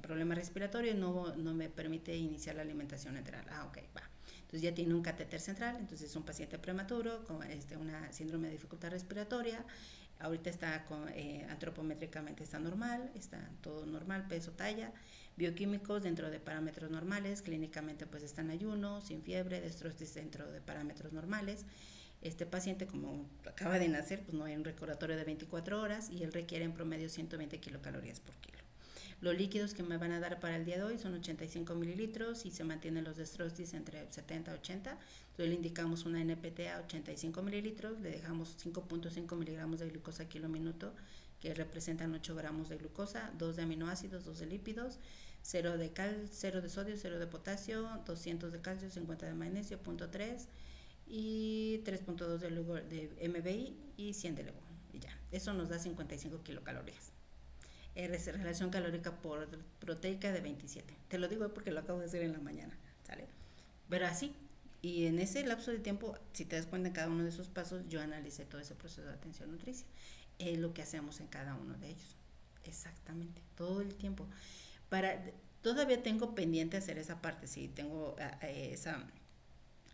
problema respiratorio y no me permite iniciar la alimentación enteral. Ok, va. Entonces ya tiene un catéter central, entonces es un paciente prematuro con una síndrome de dificultad respiratoria. Ahorita está antropométricamente está normal, está todo normal, peso, talla, bioquímicos dentro de parámetros normales, clínicamente pues está en ayuno, sin fiebre, destrosis dentro de parámetros normales. Este paciente, como acaba de nacer, pues no hay un recordatorio de 24 horas y él requiere en promedio 120 kilocalorías por kilo. Los líquidos que me van a dar para el día de hoy son 85 mililitros y se mantienen los destrosis entre 70 y 80. Entonces le indicamos una NPT a 85 mililitros, le dejamos 5.5 miligramos de glucosa kilo minuto, que representan 8 gramos de glucosa, 2 de aminoácidos, 2 de lípidos, 0 de sodio, 0 de potasio, 200 de calcio, 50 de magnesio, 0.3 y 3.2 de MBI y 100 de LEVO. Y ya, eso nos da 55 kilocalorías. Relación calórica por proteica de 27. Te lo digo porque lo acabo de hacer en la mañana, ¿sale? Pero así, y en ese lapso de tiempo, si te das cuenta en cada uno de esos pasos, yo analicé todo ese proceso de atención nutricia. Es lo que hacemos en cada uno de ellos. Exactamente, todo el tiempo. Todavía tengo pendiente hacer esa parte, sí, tengo esa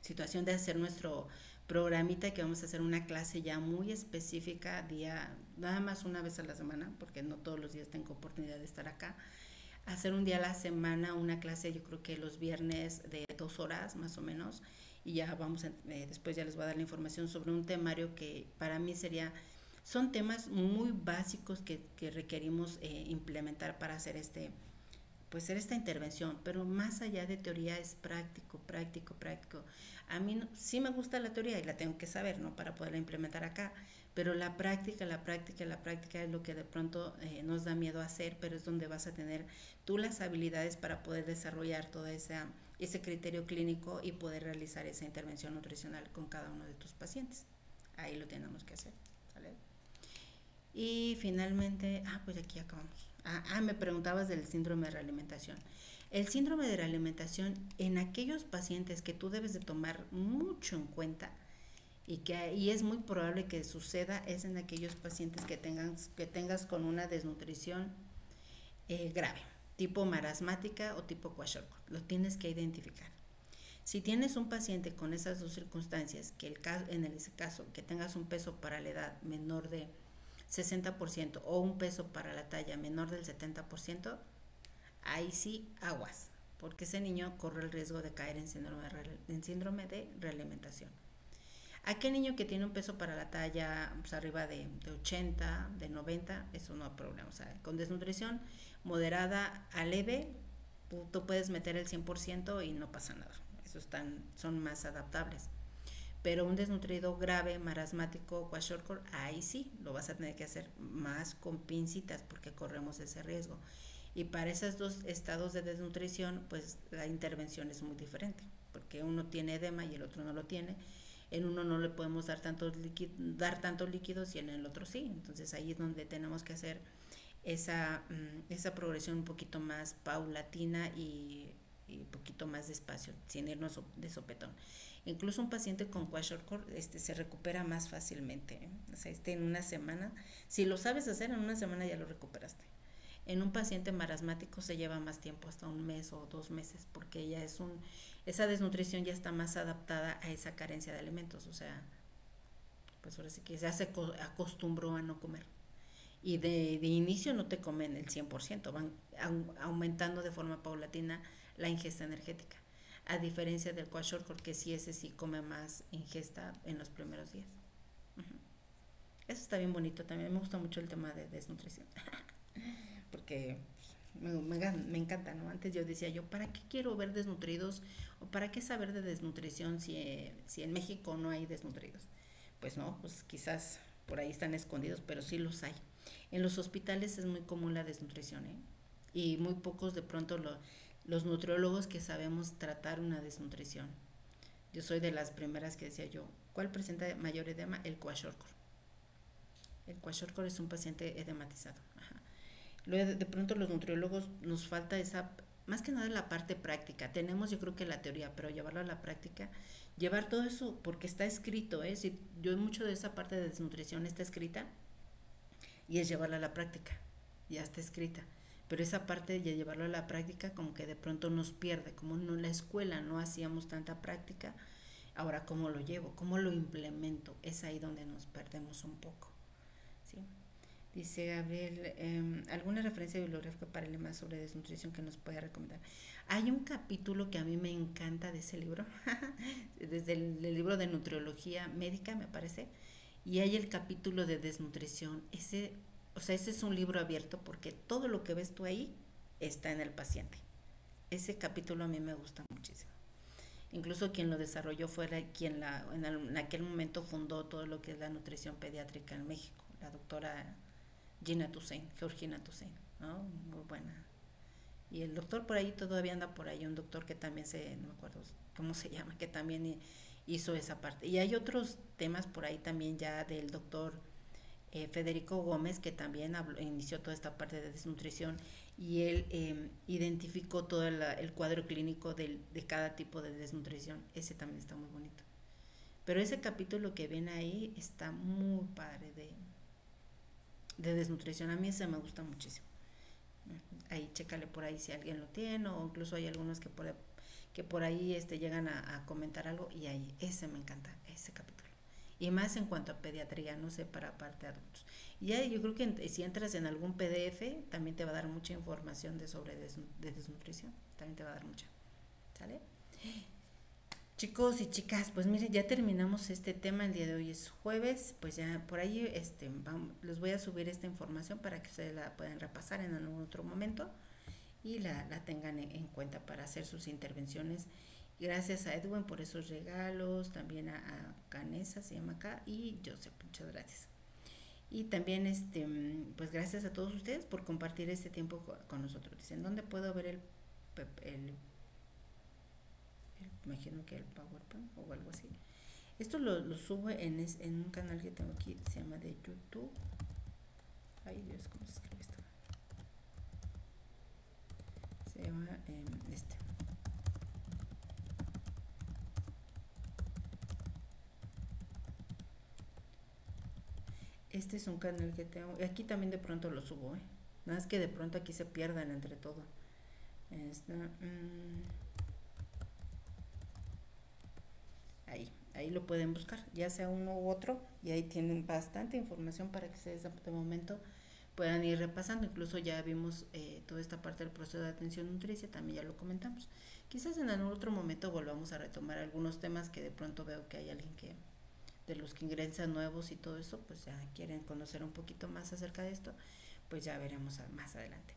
situación de hacer nuestro programita, que vamos a hacer una clase ya muy específica, nada más una vez a la semana, porque no todos los días tengo oportunidad de estar acá. Hacer un día a la semana una clase, yo creo que los viernes de 2 horas más o menos, y ya después ya les voy a dar la información sobre un temario que para mí son temas muy básicos que requerimos implementar para hacer esta intervención, pero más allá de teoría es práctico. A mí sí me gusta la teoría y la tengo que saber, ¿no? Para poderla implementar acá, pero la práctica es lo que de pronto nos da miedo hacer, pero es donde vas a tener tú las habilidades para poder desarrollar todo ese criterio clínico y poder realizar esa intervención nutricional con cada uno de tus pacientes. Ahí lo tenemos que hacer, ¿vale? Y finalmente, pues aquí acabamos. Me preguntabas del síndrome de realimentación. El síndrome de realimentación, en aquellos pacientes que tú debes de tomar mucho en cuenta y es muy probable que suceda, es en aquellos pacientes que tengas con una desnutrición grave, tipo marasmática o tipo kwashiorkor. Lo tienes que identificar. Si tienes un paciente con esas dos circunstancias, en ese caso que tengas un peso para la edad menor de 60% o un peso para la talla menor del 70%, ahí sí aguas, porque ese niño corre el riesgo de caer en síndrome de realimentación. Aquel niño que tiene un peso para la talla pues, arriba de 80, de 90, eso no hay problema. O sea, con desnutrición moderada a leve, tú puedes meter el 100% y no pasa nada. Esos son más adaptables. Pero un desnutrido grave, marasmático, kwashiorkor, ahí sí lo vas a tener que hacer más con pincitas porque corremos ese riesgo. Y para esos dos estados de desnutrición, pues la intervención es muy diferente, porque uno tiene edema y el otro no lo tiene. En uno no le podemos dar tantos líquidos y en el otro sí. Entonces ahí es donde tenemos que hacer esa progresión un poquito más paulatina y un poquito más despacio, sin irnos de sopetón. Incluso un paciente con kwashiorkor se recupera más fácilmente. O sea, en una semana, si lo sabes hacer, en una semana ya lo recuperaste. En un paciente marasmático se lleva más tiempo, hasta 1 mes o 2 meses, porque ya esa desnutrición ya está más adaptada a esa carencia de alimentos. O sea, pues ahora sí que ya se acostumbró a no comer. Y de inicio no te comen el 100%, van aumentando de forma paulatina la ingesta energética. A diferencia del kwashiorkor, que ese sí come más ingesta en los primeros días. Eso está bien bonito, también me gusta mucho el tema de desnutrición. Porque me encanta, ¿no? Antes yo decía ¿para qué quiero ver desnutridos? ¿O para qué saber de desnutrición si en México no hay desnutridos? Pues no, pues quizás por ahí están escondidos, pero sí los hay. En los hospitales es muy común la desnutrición, y muy pocos de pronto los nutriólogos que sabemos tratar una desnutrición. Yo soy de las primeras que decía ¿cuál presenta mayor edema? El kwashiorkor. El kwashiorkor es un paciente edematizado. Ajá. Luego de pronto los nutriólogos nos falta esa, más que nada la parte práctica. Tenemos yo creo que la teoría, pero llevarlo a la práctica, llevar todo eso, porque está escrito, ¿eh? Si yo mucho de esa parte de desnutrición está escrita y es llevarla a la práctica, ya está escrita. Pero esa parte de llevarlo a la práctica como que de pronto nos pierde, como en la escuela no hacíamos tanta práctica, ahora cómo lo llevo, cómo lo implemento, es ahí donde nos perdemos un poco. ¿Sí? Dice Gabriel, ¿alguna referencia bibliográfica para el tema sobre desnutrición que nos pueda recomendar? Hay un capítulo que a mí me encanta de ese libro, desde el libro de nutriología médica, me parece, y hay el capítulo de desnutrición. Ese es un libro abierto porque todo lo que ves tú ahí está en el paciente. Ese capítulo a mí me gusta muchísimo. Incluso quien lo desarrolló fue quien en aquel momento fundó todo lo que es la nutrición pediátrica en México, la doctora Georgina Toussaint, ¿no? Muy buena. Y el doctor por ahí todavía anda por ahí, un doctor que también no me acuerdo cómo se llama, que también hizo esa parte. Y hay otros temas por ahí también ya del doctor Federico Gómez, que también inició toda esta parte de desnutrición y él identificó todo el cuadro clínico de cada tipo de desnutrición. Ese también está muy bonito. Pero ese capítulo que viene ahí está muy padre de desnutrición. A mí ese me gusta muchísimo. Ahí chécale por ahí si alguien lo tiene, o incluso hay algunos que por ahí llegan a comentar algo, y ahí ese me encanta, ese capítulo. Y más en cuanto a pediatría, no sé, para parte de adultos. Y ya yo creo que si entras en algún PDF, también te va a dar mucha información de desnutrición. También te va a dar mucha. ¿Sale? Chicos y chicas, pues miren, ya terminamos este tema. El día de hoy es jueves. Pues ya por ahí les voy a subir esta información para que ustedes la puedan repasar en algún otro momento y la tengan en cuenta para hacer sus intervenciones. Gracias a Edwin por esos regalos, también a Canesa, se llama acá, y Joseph, muchas gracias. Y también pues gracias a todos ustedes por compartir este tiempo con nosotros. Dicen, ¿dónde puedo ver imagino que el PowerPoint o algo así? Esto lo subo en un canal que tengo aquí, se llama de YouTube. Ay Dios, ¿cómo se escribe esto? Se llama Este es un canal que tengo. Y aquí también de pronto lo subo, ¿eh? Nada más que de pronto aquí se pierdan entre todo. Ahí lo pueden buscar, ya sea uno u otro, y ahí tienen bastante información para que ustedes de momento puedan ir repasando. Incluso ya vimos toda esta parte del proceso de atención nutricia, también ya lo comentamos. Quizás en algún otro momento volvamos a retomar algunos temas que de pronto veo que hay alguien que de los que ingresan nuevos y todo eso, pues ya quieren conocer un poquito más acerca de esto, pues ya veremos más adelante.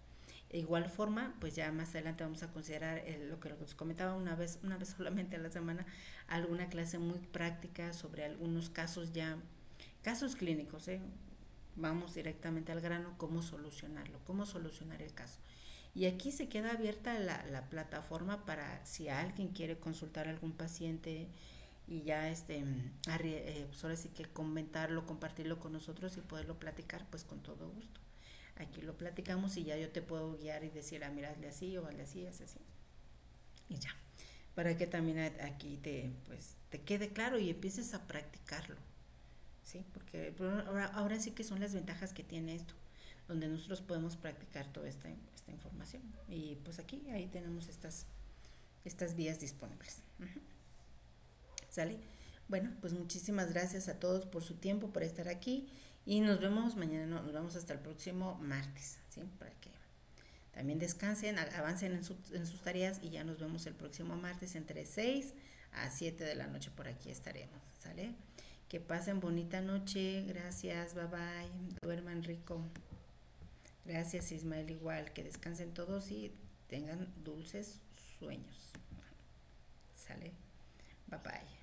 De igual forma, pues ya más adelante vamos a considerar lo que les comentaba una vez solamente a la semana, alguna clase muy práctica sobre algunos casos clínicos, vamos directamente al grano, cómo solucionarlo, cómo solucionar el caso. Y aquí se queda abierta la plataforma para si alguien quiere consultar a algún paciente y ya pues ahora sí que comentarlo, compartirlo con nosotros y poderlo platicar, pues con todo gusto. Aquí lo platicamos y ya yo te puedo guiar y decir, mira, hazle así o hazle así, hazle así. Y ya, para que también aquí te quede claro y empieces a practicarlo. ¿Sí? Porque ahora sí que son las ventajas que tiene esto, donde nosotros podemos practicar toda esta información. Y pues ahí tenemos estas vías disponibles. ¿Sale? Bueno, pues muchísimas gracias a todos por su tiempo, por estar aquí, y nos vemos mañana, nos vemos hasta el próximo martes, ¿sí? Para que también descansen, avancen en sus tareas, y ya nos vemos el próximo martes entre 6 a 7 de la noche, por aquí estaremos, ¿sale? Que pasen bonita noche, gracias, bye bye, duerman rico. Gracias Ismael, igual, que descansen todos y tengan dulces sueños. ¿Sale? Bye bye.